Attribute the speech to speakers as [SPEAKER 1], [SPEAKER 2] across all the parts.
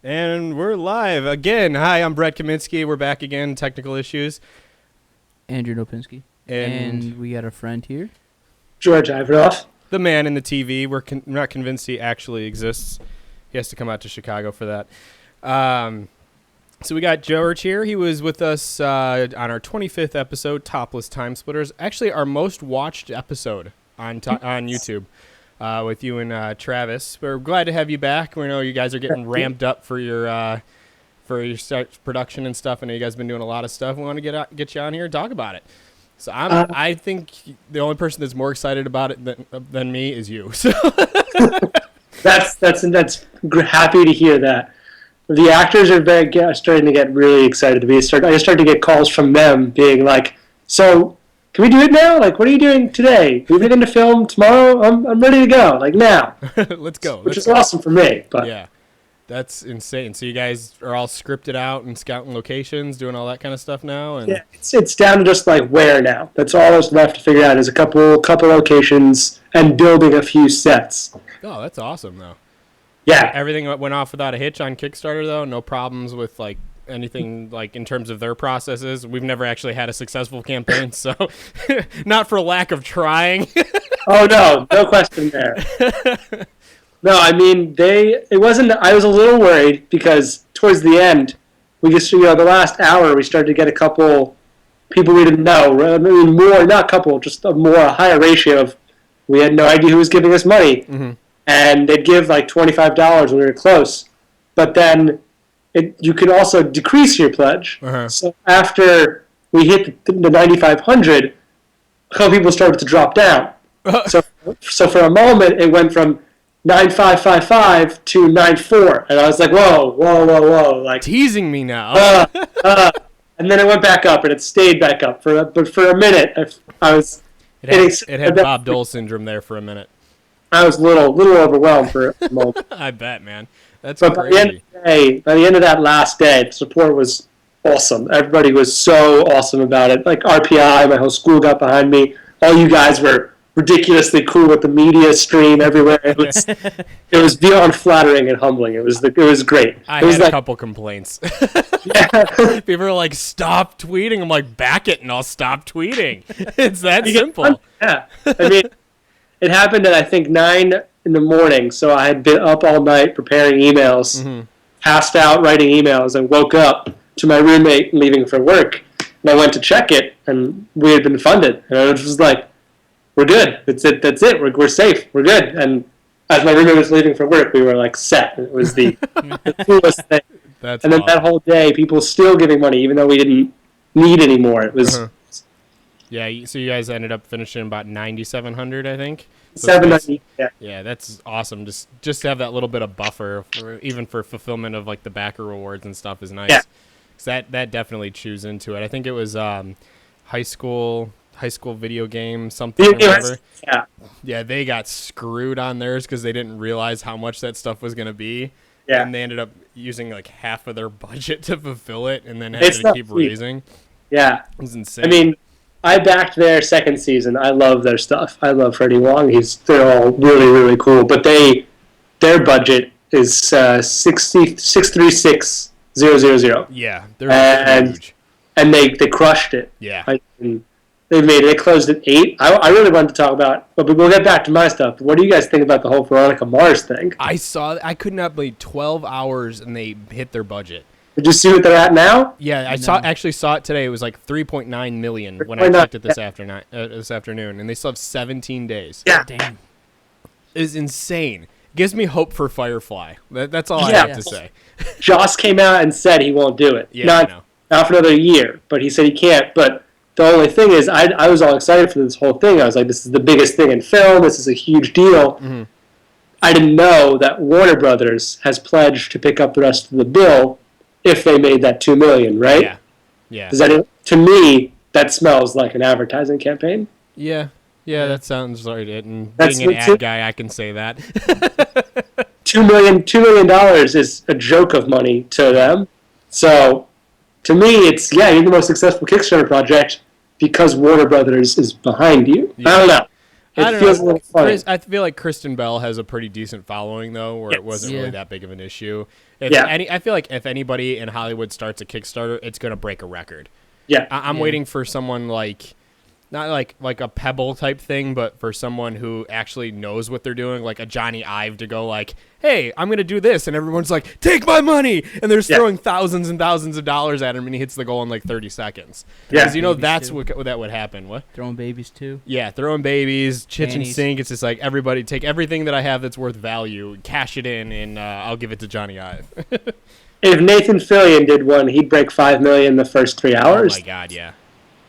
[SPEAKER 1] And we're live again. Hi, I'm Brett Kaminsky. We're back again. Technical issues.
[SPEAKER 2] Andrew Nopinski. And we got a friend here.
[SPEAKER 3] George Ivaroff.
[SPEAKER 1] The man in the TV. We're not convinced he actually exists. He has to come out to Chicago for that. So we got George here. He was with us on our 25th episode, Topless Time Splitters. Actually, our most watched episode on YouTube. With you and Travis. We're glad to have you back. We know you guys are getting ramped up for your production and stuff. I know you guys have been doing a lot of stuff. We want to get you on here and talk about it. So I think the only person that's more excited about it than me is you. So
[SPEAKER 3] that's happy to hear that. The actors are starting to get really excited I started to get calls from them being like, so can we do it now? Like, what are you doing today? Moving into film tomorrow? I'm ready to go. Like, now.
[SPEAKER 1] Let's go.
[SPEAKER 3] Which is awesome for me. But
[SPEAKER 1] yeah, that's insane. So you guys are all scripted out and scouting locations, doing all that kind of stuff now? And
[SPEAKER 3] yeah, it's down to just, like, where now. That's all that's left to figure out is a couple locations and building a few sets.
[SPEAKER 1] Oh, that's awesome, though.
[SPEAKER 3] Yeah.
[SPEAKER 1] Everything went off without a hitch on Kickstarter, though? No problems with, like, anything like in terms of their processes? We've never actually had a successful campaign, so not for lack of trying.
[SPEAKER 3] Oh no question there. No, I mean I was a little worried because towards the end we just the last hour we started to get a couple people we didn't know. I mean more, not couple, just a higher ratio of we had no idea who was giving us money. Mm-hmm. And they'd give like $25 when we were close. But then you can also decrease your pledge. Uh-huh. So after we hit the 9,500, a couple people started to drop down. So for a moment, it went from 9,555 to 9,400, and I was like, whoa, like
[SPEAKER 1] teasing me now.
[SPEAKER 3] And then it went back up, and it stayed back up but for a minute, I was.
[SPEAKER 1] It had Bob Dole syndrome there for a minute.
[SPEAKER 3] I was a little overwhelmed for a moment.
[SPEAKER 1] I bet, man. That's
[SPEAKER 3] but
[SPEAKER 1] crazy.
[SPEAKER 3] By the end of that last day, the support was awesome. Everybody was so awesome about it. Like RPI, my whole school got behind me. All you guys were ridiculously cool with the media stream everywhere. It was beyond flattering and humbling. It was great.
[SPEAKER 1] I had a couple complaints. Yeah. People are like, "Stop tweeting." I'm like, "Back it, and I'll stop tweeting." It's that simple.
[SPEAKER 3] Yeah, I mean, it happened at I think 9 in the morning, so I had been up all night preparing emails, passed out writing emails, and woke up to my roommate leaving for work. And I went to check it, and we had been funded. And I was just like, we're good. That's it. We're safe. We're good. And as my roommate was leaving for work, we were like set. It was the coolest thing. And then that whole day, people still giving money, even though we didn't need any more. It was...
[SPEAKER 1] Yeah, so you guys ended up finishing about 9,700, I think. So
[SPEAKER 3] 790. Yeah.
[SPEAKER 1] Yeah, that's awesome. Just to have that little bit of buffer, even for fulfillment of like the backer rewards and stuff, is nice. Yeah. So that definitely chews into it. I think it was high school video game something or whatever.
[SPEAKER 3] Yeah.
[SPEAKER 1] Yeah, they got screwed on theirs because they didn't realize how much that stuff was going to be.
[SPEAKER 3] Yeah.
[SPEAKER 1] And they ended up using like half of their budget to fulfill it, and then had to keep raising.
[SPEAKER 3] Yeah.
[SPEAKER 1] It was insane.
[SPEAKER 3] I mean, I backed their second season. I love their stuff. I love Freddie Wong. They're all really, really cool. But their budget is 636,000.
[SPEAKER 1] Yeah, they're huge.
[SPEAKER 3] And they crushed it.
[SPEAKER 1] Yeah.
[SPEAKER 3] They closed at 8. I really wanted to talk about, but we'll get back to my stuff. What do you guys think about the whole Veronica Mars thing?
[SPEAKER 1] I could not believe 12 hours and they hit their budget.
[SPEAKER 3] Did you see what they're at now?
[SPEAKER 1] Yeah, I actually saw it today. It was like 3.9 million when I checked it this afternoon, and they still have 17 days.
[SPEAKER 3] Yeah,
[SPEAKER 1] damn, it's insane. Gives me hope for Firefly. That's all I have to say.
[SPEAKER 3] Joss came out and said he won't do it.
[SPEAKER 1] Yeah,
[SPEAKER 3] not for another year, but he said he can't. But the only thing is, I was all excited for this whole thing. I was like, this is the biggest thing in film. This is a huge deal. Mm-hmm. I didn't know that Warner Brothers has pledged to pick up the rest of the bill if they made that $2 million, right?
[SPEAKER 1] Yeah.
[SPEAKER 3] To me, that smells like an advertising campaign.
[SPEAKER 1] Yeah, that sounds like it. And being an ad guy, I can say that.
[SPEAKER 3] $2 million is a joke of money to them. So, to me, it's you're the most successful Kickstarter project because Warner Brothers is behind you. Yeah. I don't know.
[SPEAKER 1] I don't
[SPEAKER 3] feels
[SPEAKER 1] know.
[SPEAKER 3] a little funny.
[SPEAKER 1] I feel like Kristen Bell has a pretty decent following, though, where it wasn't really that big of an issue. I feel like if anybody in Hollywood starts a Kickstarter, it's going to break a record.
[SPEAKER 3] Yeah.
[SPEAKER 1] I'm waiting for someone not like a Pebble type thing, but for someone who actually knows what they're doing, like a Johnny Ive to go like, hey, I'm going to do this. And everyone's like, take my money. And they're throwing thousands and thousands of dollars at him, and he hits the goal in like 30 seconds.
[SPEAKER 3] Yeah.
[SPEAKER 1] Because, that's what that would happen. What?
[SPEAKER 2] Throwing babies, too.
[SPEAKER 1] Yeah, throwing babies, kitchen
[SPEAKER 2] Panties.
[SPEAKER 1] sink. It's just like, everybody take everything that I have that's worth value, cash it in, and I'll give it to Johnny Ive.
[SPEAKER 3] If Nathan Fillion did one, he'd break $5 million in the first 3 hours.
[SPEAKER 1] Oh, my God, yeah.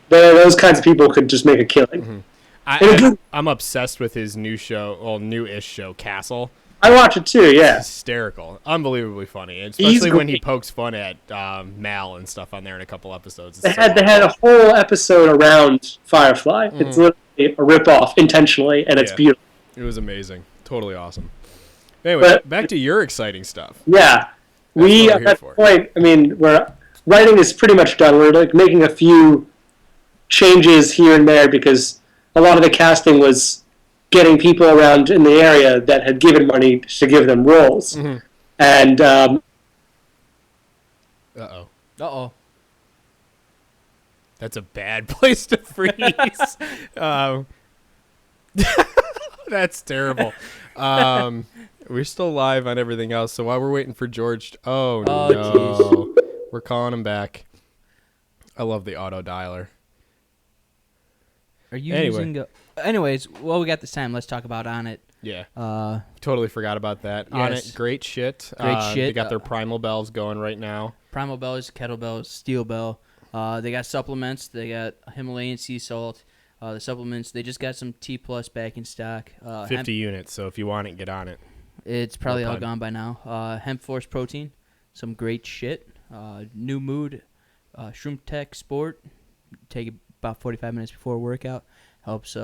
[SPEAKER 3] Those kinds of people could just make a killing.
[SPEAKER 1] Mm-hmm. I'm obsessed with his new-ish show, Castle.
[SPEAKER 3] I watch it too, yeah.
[SPEAKER 1] It's hysterical. Unbelievably funny. Especially when he pokes fun at Mal and stuff on there in a couple episodes.
[SPEAKER 3] They had a whole episode around Firefly. Mm-hmm. It's literally a ripoff intentionally, and it's beautiful.
[SPEAKER 1] It was amazing. Totally awesome. Anyway, back to your exciting stuff.
[SPEAKER 3] Yeah. We, at that point, where writing is pretty much done. We're like making a few changes here and there because a lot of the casting was getting people around in the area that had given money to give them roles. Mm-hmm. And
[SPEAKER 2] Uh-oh.
[SPEAKER 1] That's a bad place to freeze. That's terrible. We're still live on everything else, so while we're waiting for George... Oh, no. Geez. We're calling him back. I love the auto dialer.
[SPEAKER 2] Are you using... Anyways, while we got this time, let's talk about On It.
[SPEAKER 1] Yeah. Totally forgot about that. Yes. On It, great shit. They got their Primal Bells going right now.
[SPEAKER 2] Primal Bells, Kettlebells, Steel Bell. They got supplements. They got Himalayan sea salt. The supplements, they just got some T Plus back in stock.
[SPEAKER 1] 50 units, so if you want it, get on it.
[SPEAKER 2] It's probably all gone by now. Hemp Force Protein, some great shit. New Mood, Shroom Tech Sport. Take it about 45 minutes before a workout. Helps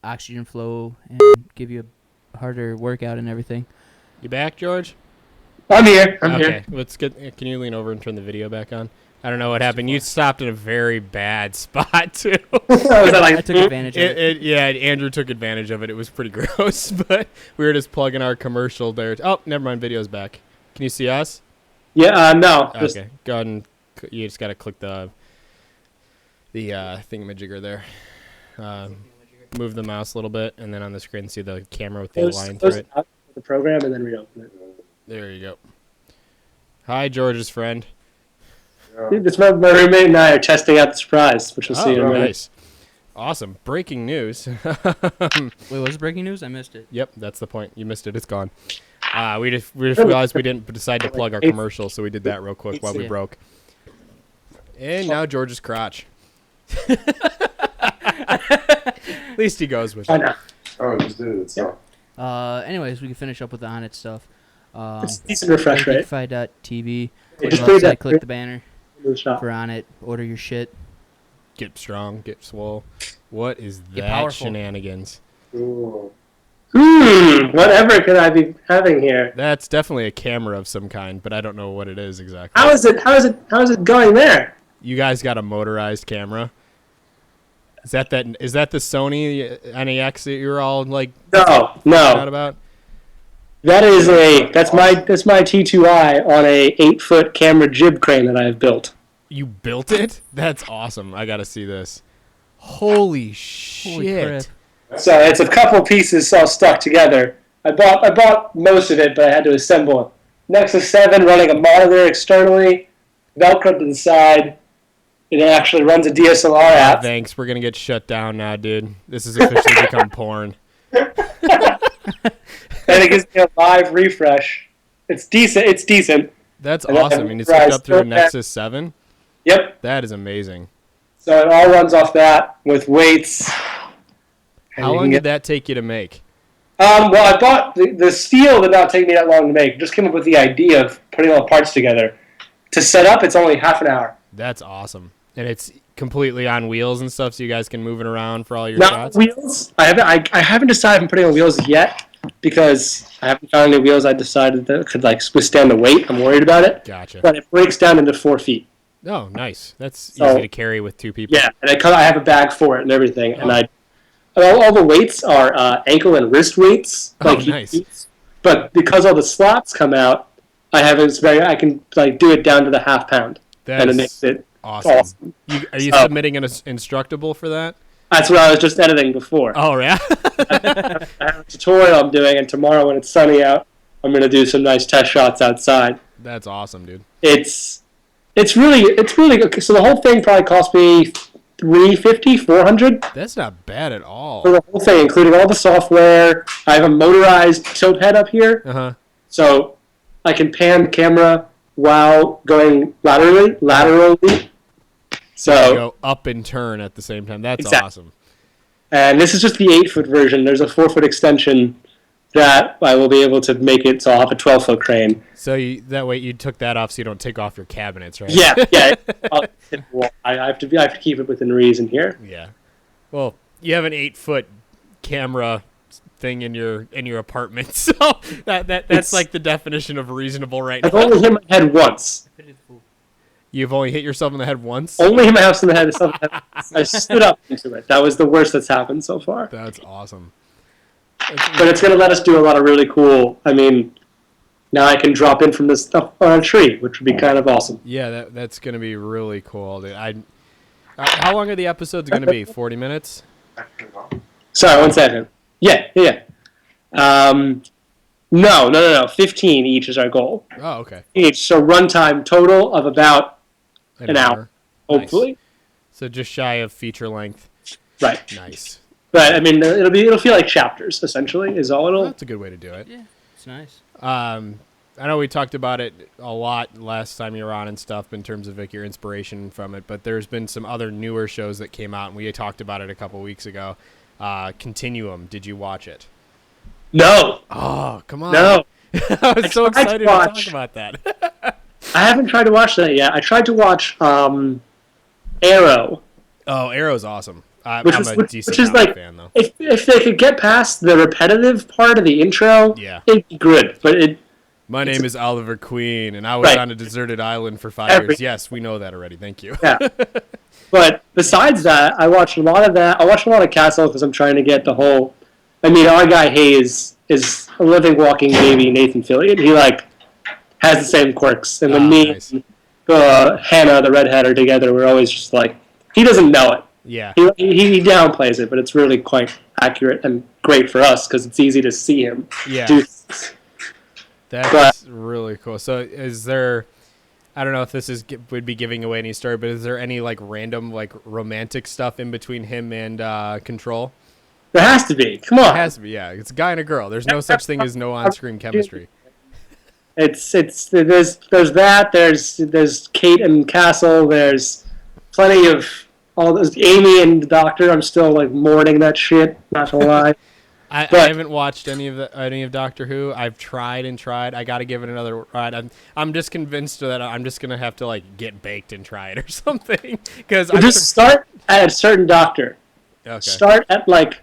[SPEAKER 2] oxygen flow and give you a harder workout and everything.
[SPEAKER 1] You back, George?
[SPEAKER 3] I'm here. I'm here.
[SPEAKER 1] Let's get. Can you lean over and turn the video back on? I don't know what happened. You stopped in a very bad spot, too.
[SPEAKER 2] I took advantage of it.
[SPEAKER 1] Yeah, Andrew took advantage of it. It was pretty gross, but we were just plugging our commercial there. Oh, never mind. Video's back. Can you see us?
[SPEAKER 3] Yeah, no.
[SPEAKER 1] Okay, go ahead and you just got to click the thingamajigger there. Move the mouse a little bit, and then on the screen see the camera with the line through it.
[SPEAKER 3] The program, and then reopen it.
[SPEAKER 1] There you go. Hi, George's friend.
[SPEAKER 3] It's my roommate and I are testing out the surprise, which we'll see in a minute.
[SPEAKER 1] Nice. Awesome. Breaking news.
[SPEAKER 2] Wait, was it breaking news? I missed it.
[SPEAKER 1] Yep, that's the point. You missed it. It's gone. We just realized we didn't decide to plug our commercial, so we did that real quick while we broke. And now George's crotch. At least he goes with it.
[SPEAKER 3] I know.
[SPEAKER 4] Oh, just did it. So.
[SPEAKER 2] Anyways, we can finish up with the On It stuff.
[SPEAKER 3] It's a decent refresh rate.
[SPEAKER 2] Geekify.tv.
[SPEAKER 3] Just
[SPEAKER 2] click the banner for On It. Order your shit.
[SPEAKER 1] Get strong, get swole. What is
[SPEAKER 2] Get
[SPEAKER 1] that
[SPEAKER 2] powerful.
[SPEAKER 1] shenanigans?
[SPEAKER 4] Ooh.
[SPEAKER 3] Whatever could I be having here?
[SPEAKER 1] That's definitely a camera of some kind, but I don't know what it is exactly.
[SPEAKER 3] How is it going there?
[SPEAKER 1] You guys got a motorized camera? Is that the Sony NEX that you're all like
[SPEAKER 3] No.
[SPEAKER 1] out about?
[SPEAKER 3] That's my T2i on a 8-foot camera jib crane that I have built.
[SPEAKER 1] You built it? That's awesome. I gotta see this. Holy shit!
[SPEAKER 3] So it's a couple pieces all stuck together. I bought most of it, but I had to assemble it. Nexus 7 running a monitor externally, Velcro to the side. It actually runs a DSLR app.
[SPEAKER 1] Thanks. We're gonna get shut down now, dude. This has officially become porn.
[SPEAKER 3] And it gives me a live refresh. It's decent.
[SPEAKER 1] That's
[SPEAKER 3] and
[SPEAKER 1] awesome. I mean, it's hooked up through a Nexus 7?
[SPEAKER 3] Yep.
[SPEAKER 1] That is amazing.
[SPEAKER 3] So it all runs off that with weights.
[SPEAKER 1] How long did that take you to make?
[SPEAKER 3] Well, I bought the steel did not take me that long to make. Just came up with the idea of putting all the parts together. To set up, it's only half an hour.
[SPEAKER 1] That's awesome. And it's completely on wheels and stuff, so you guys can move it around for all your
[SPEAKER 3] Not
[SPEAKER 1] shots?
[SPEAKER 3] wheels. I haven't decided if I'm putting on wheels yet because I haven't found any wheels I decided that could withstand the weight. I'm worried about it.
[SPEAKER 1] Gotcha.
[SPEAKER 3] But it breaks down into 4 feet.
[SPEAKER 1] Oh, nice. That's easy to carry with 2 people.
[SPEAKER 3] Yeah, and I have a bag for it and everything, and all the weights are ankle and wrist weights.
[SPEAKER 1] Oh, nice.
[SPEAKER 3] But because all the slots come out, I can like do it down to the half pound, and it makes it awesome.
[SPEAKER 1] Are you submitting an instructable for that?
[SPEAKER 3] That's what I was just editing before.
[SPEAKER 1] Oh yeah.
[SPEAKER 3] I have a tutorial I'm doing, and tomorrow when it's sunny out, I'm gonna do some nice test shots outside.
[SPEAKER 1] That's awesome, dude.
[SPEAKER 3] It's really good. So the whole thing probably cost me $350, $400.
[SPEAKER 1] That's not bad at all.
[SPEAKER 3] For the whole thing, including all the software. I have a motorized tilt head up here, so I can pan the camera while going laterally. So
[SPEAKER 1] you go up and turn at the same time. That's awesome.
[SPEAKER 3] And this is just the 8-foot version. There's a 4-foot extension that I will be able to make it, so I'll have a 12-foot crane.
[SPEAKER 1] So that way you took that off so you don't take off your cabinets, right?
[SPEAKER 3] Yeah. I have to keep it within reason here.
[SPEAKER 1] Yeah. Well, you have an 8-foot camera thing in your apartment, so that's like the definition of reasonable right now.
[SPEAKER 3] I've only hit my head once.
[SPEAKER 1] You've only hit yourself in the head once?
[SPEAKER 3] Only hit my house in the head. I stood up into it. That was the worst that's happened so far.
[SPEAKER 1] That's awesome.
[SPEAKER 3] But it's going to let us do a lot of really cool. I mean, now I can drop in from this stuff on a tree, which would be kind of awesome.
[SPEAKER 1] Yeah, that's going to be really cool. Dude. How long are the episodes going to be? 40 minutes?
[SPEAKER 3] Sorry, 1 second. Yeah. No. 15 each is our goal.
[SPEAKER 1] Oh, okay.
[SPEAKER 3] Each. So runtime total of about an hour, hopefully.
[SPEAKER 1] Nice. So just shy of feature length.
[SPEAKER 3] Right.
[SPEAKER 1] Nice.
[SPEAKER 3] But I mean, it'll feel like chapters. Essentially, is all it'll.
[SPEAKER 1] That's a good way to do it.
[SPEAKER 2] Yeah, it's nice.
[SPEAKER 1] I know we talked about it a lot last time you were on and stuff in terms of like your inspiration from it, but there's been some other newer shows that came out, and we talked about it a couple weeks ago. Continuum. Did you watch it?
[SPEAKER 3] No.
[SPEAKER 1] Oh, come on.
[SPEAKER 3] No.
[SPEAKER 1] I was so excited to talk about that.
[SPEAKER 3] I haven't tried to watch that yet. I tried to watch Arrow.
[SPEAKER 1] Oh, Arrow's awesome. I'm
[SPEAKER 3] Which
[SPEAKER 1] a
[SPEAKER 3] is
[SPEAKER 1] decent
[SPEAKER 3] like,
[SPEAKER 1] fan, though.
[SPEAKER 3] If they could get past the repetitive part of the intro, it'd be good. But
[SPEAKER 1] my name is Oliver Queen, and I was on a deserted island for 5 years. Yes, we know that already. Thank you.
[SPEAKER 3] Yeah. But besides that, I watched a lot of that. I watched a lot of Castle because I'm trying to get the whole. I mean, our guy Hayes is a living, walking baby Nathan Fillion. He has the same quirks, and when
[SPEAKER 1] nice.
[SPEAKER 3] and Hannah, the redhead, are together, we're always just like, he doesn't know it.
[SPEAKER 1] Yeah.
[SPEAKER 3] He downplays it, but it's really quite accurate and great for us because it's easy to see him do things.
[SPEAKER 1] That's really cool. So is there, I don't know if this would be giving away any story, but is there any like random like romantic stuff in between him and Control?
[SPEAKER 3] There has to be. Come on.
[SPEAKER 1] It has to be, yeah. It's a guy and a girl. There's no such thing as no on-screen chemistry.
[SPEAKER 3] There's that. There's Kate and Castle. There's plenty of all those. Amy and the Doctor. I'm still like mourning that shit. Not gonna lie.
[SPEAKER 1] I haven't watched any of Doctor Who. I've tried and tried. I got to give it another ride. I'm just convinced that I'm just gonna have to like get baked and try it or something. Because
[SPEAKER 3] just start at a certain Doctor.
[SPEAKER 1] Okay.
[SPEAKER 3] Start at like.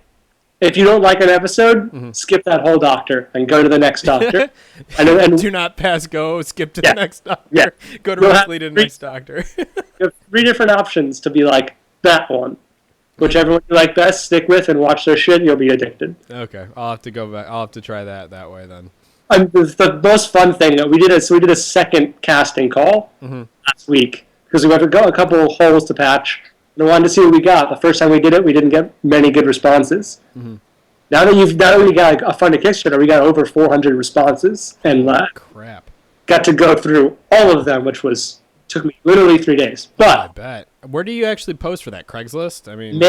[SPEAKER 3] If you don't like an episode, skip that whole Doctor and go to the next Doctor. and
[SPEAKER 1] do not pass go. Skip to the next Doctor.
[SPEAKER 3] Yeah.
[SPEAKER 1] Go directly to the next Doctor.
[SPEAKER 3] You have 3 different options to be like that one. Whichever one you like best, stick with and watch their shit. You'll be addicted.
[SPEAKER 1] Okay, I'll have to go back. I'll have to try that way then.
[SPEAKER 3] The most fun thing that we did a second casting call last week because we had a couple holes to patch. And I wanted to see what we got. The first time we did it, we didn't get many good responses. Now that we got a funded Kickstarter, we got over 400 responses, and
[SPEAKER 1] crap,
[SPEAKER 3] got to go through all of them, which took me literally 3 days. But
[SPEAKER 1] I bet. Where do you actually post for that? Craigslist? I mean,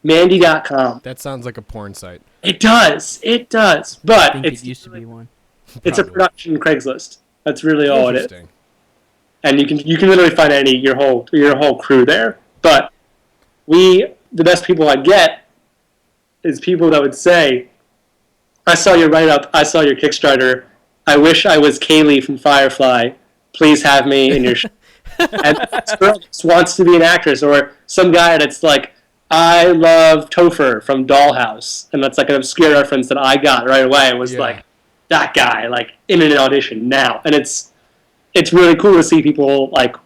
[SPEAKER 3] Mandy.com.
[SPEAKER 1] That sounds like a porn site.
[SPEAKER 3] It does. But
[SPEAKER 2] it used to be one.
[SPEAKER 3] It's a production Craigslist. That's really all it is.
[SPEAKER 1] Interesting.
[SPEAKER 3] And you can literally find your whole crew there. But the best people I get is people that would say, I saw your write-up, I saw your Kickstarter, I wish I was Kaylee from Firefly, please have me in your show. And this girl just wants to be an actress, or some guy that's like, I love Topher from Dollhouse, and that's like an obscure reference that I got right away, and was like, that guy, like, in an audition now. And it's really cool to see people, like,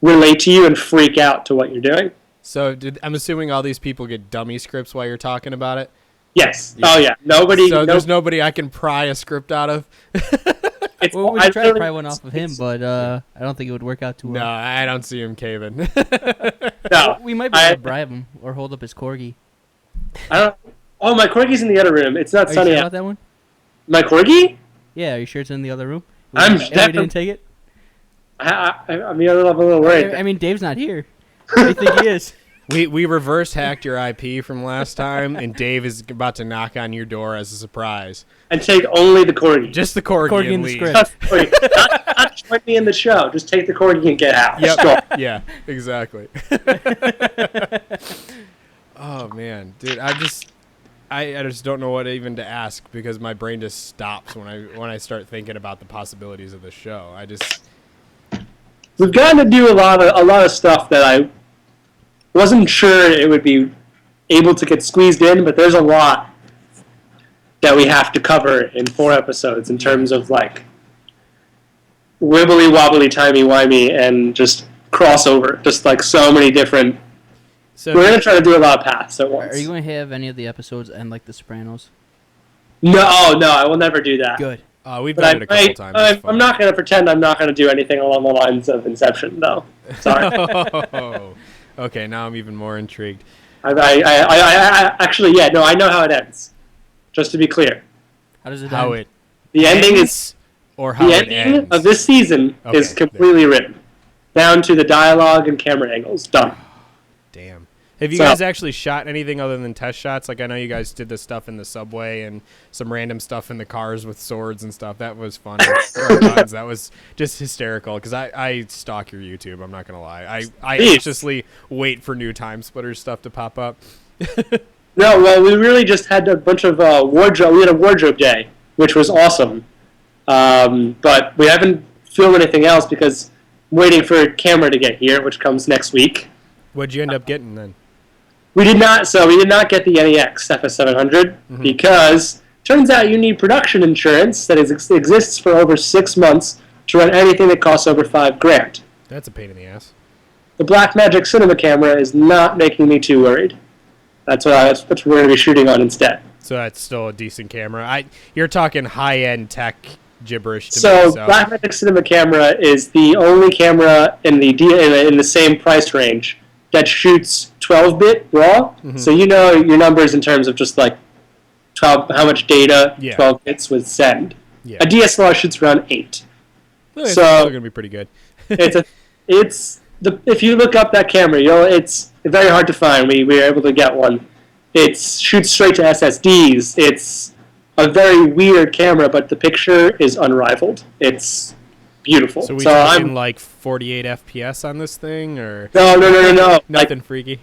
[SPEAKER 3] relate to you and freak out to what you're doing.
[SPEAKER 1] So I'm assuming all these people get dummy scripts while you're talking about it?
[SPEAKER 3] Yes.
[SPEAKER 1] Yeah.
[SPEAKER 3] Oh yeah. Nobody.
[SPEAKER 1] So there's nobody I can pry a script out of?
[SPEAKER 2] Well, we could try to pry one off of him, but I don't think it would work out too well.
[SPEAKER 1] No, I don't see him caving.
[SPEAKER 3] No.
[SPEAKER 2] We might be able to bribe him or hold up his corgi.
[SPEAKER 3] I don't. Oh, my corgi's in the other room. It's not
[SPEAKER 2] Are you
[SPEAKER 3] sunny
[SPEAKER 2] sure
[SPEAKER 3] out.
[SPEAKER 2] about that one?
[SPEAKER 3] My corgi?
[SPEAKER 2] Yeah, are you sure it's in the other room?
[SPEAKER 3] I'm
[SPEAKER 2] And we didn't take it?
[SPEAKER 3] I mean, I'm a little worried.
[SPEAKER 2] I mean, Dave's not here. What do you think he is?
[SPEAKER 1] We reverse hacked your IP from last time, and Dave is about to knock on your door as a surprise.
[SPEAKER 3] And take only the corgi.
[SPEAKER 1] Just the corgi,
[SPEAKER 2] Corgi
[SPEAKER 1] and
[SPEAKER 2] in the
[SPEAKER 1] leave.
[SPEAKER 2] script.
[SPEAKER 3] Just the corgi. Not join me in the show. Just take the corgi and get out.
[SPEAKER 1] Yep.
[SPEAKER 3] Just go.
[SPEAKER 1] Yeah, exactly. Oh man, dude, I just don't know what even to ask because my brain just stops when I start thinking about the possibilities of the show.
[SPEAKER 3] We've gotten to do a lot of stuff that I wasn't sure it would be able to get squeezed in, but there's a lot that we have to cover in 4 episodes in terms of like wibbly wobbly timey wimey and just crossover, just like so many different.
[SPEAKER 1] So
[SPEAKER 3] We're gonna try to do a lot of paths at once.
[SPEAKER 2] Are you going to have any of the episodes end like The Sopranos?
[SPEAKER 3] No, I will never do that.
[SPEAKER 2] Good.
[SPEAKER 1] We've
[SPEAKER 3] But
[SPEAKER 1] done it a couple times. It's fun.
[SPEAKER 3] I'm not going to pretend I'm not going to do anything along the lines of Inception, though. Sorry.
[SPEAKER 1] Oh, okay, now I'm even more intrigued.
[SPEAKER 3] I actually, yeah, no, I know how it ends. Just to be clear,
[SPEAKER 2] How does it
[SPEAKER 1] How
[SPEAKER 2] end?
[SPEAKER 1] it
[SPEAKER 3] the ending is
[SPEAKER 1] ends or how
[SPEAKER 3] the
[SPEAKER 1] it
[SPEAKER 3] ending
[SPEAKER 1] ends?
[SPEAKER 3] of this season
[SPEAKER 1] Okay,
[SPEAKER 3] is completely written, down to the dialogue and camera angles. Done.
[SPEAKER 1] Damn. Have you
[SPEAKER 3] So-
[SPEAKER 1] guys actually shot anything other than test shots? Like I know you guys did this stuff in the subway and some random stuff in the cars with swords and stuff. That was fun. That was just hysterical because I stalk your YouTube. I'm not gonna lie. I
[SPEAKER 3] Jeez.
[SPEAKER 1] anxiously wait for new Time Splitters stuff to pop up.
[SPEAKER 3] No, well, we really just had a bunch of wardrobe. We had a wardrobe day, which was awesome. But we haven't filmed anything else because I'm waiting for a camera to get here, which comes next week.
[SPEAKER 1] What'd you end up getting then?
[SPEAKER 3] We did not get the NEX FS700 because turns out you need production insurance that exists for over 6 months to run anything that costs over $5,000.
[SPEAKER 1] That's a pain in the ass.
[SPEAKER 3] The Blackmagic cinema camera is not making me too worried. That's what we're going to be shooting on instead.
[SPEAKER 1] So that's still a decent camera. You're talking high-end tech gibberish to
[SPEAKER 3] So
[SPEAKER 1] me. So
[SPEAKER 3] Blackmagic cinema camera is the only camera in the same price range that shoots 12-bit RAW. So you know your numbers in terms of just like 12, how much data 12 bits would send.
[SPEAKER 1] Yeah.
[SPEAKER 3] A DSLR shoots around 8.
[SPEAKER 1] Well, it's
[SPEAKER 3] so-
[SPEAKER 1] still gonna be pretty good.
[SPEAKER 3] If you look up that camera, it's very hard to find. We were able to get one. It shoots straight to SSDs. It's a very weird camera, but the picture is unrivaled. It's beautiful.
[SPEAKER 1] So we
[SPEAKER 3] I'm
[SPEAKER 1] talking like 48 FPS on this thing, or
[SPEAKER 3] no.
[SPEAKER 1] nothing freaky?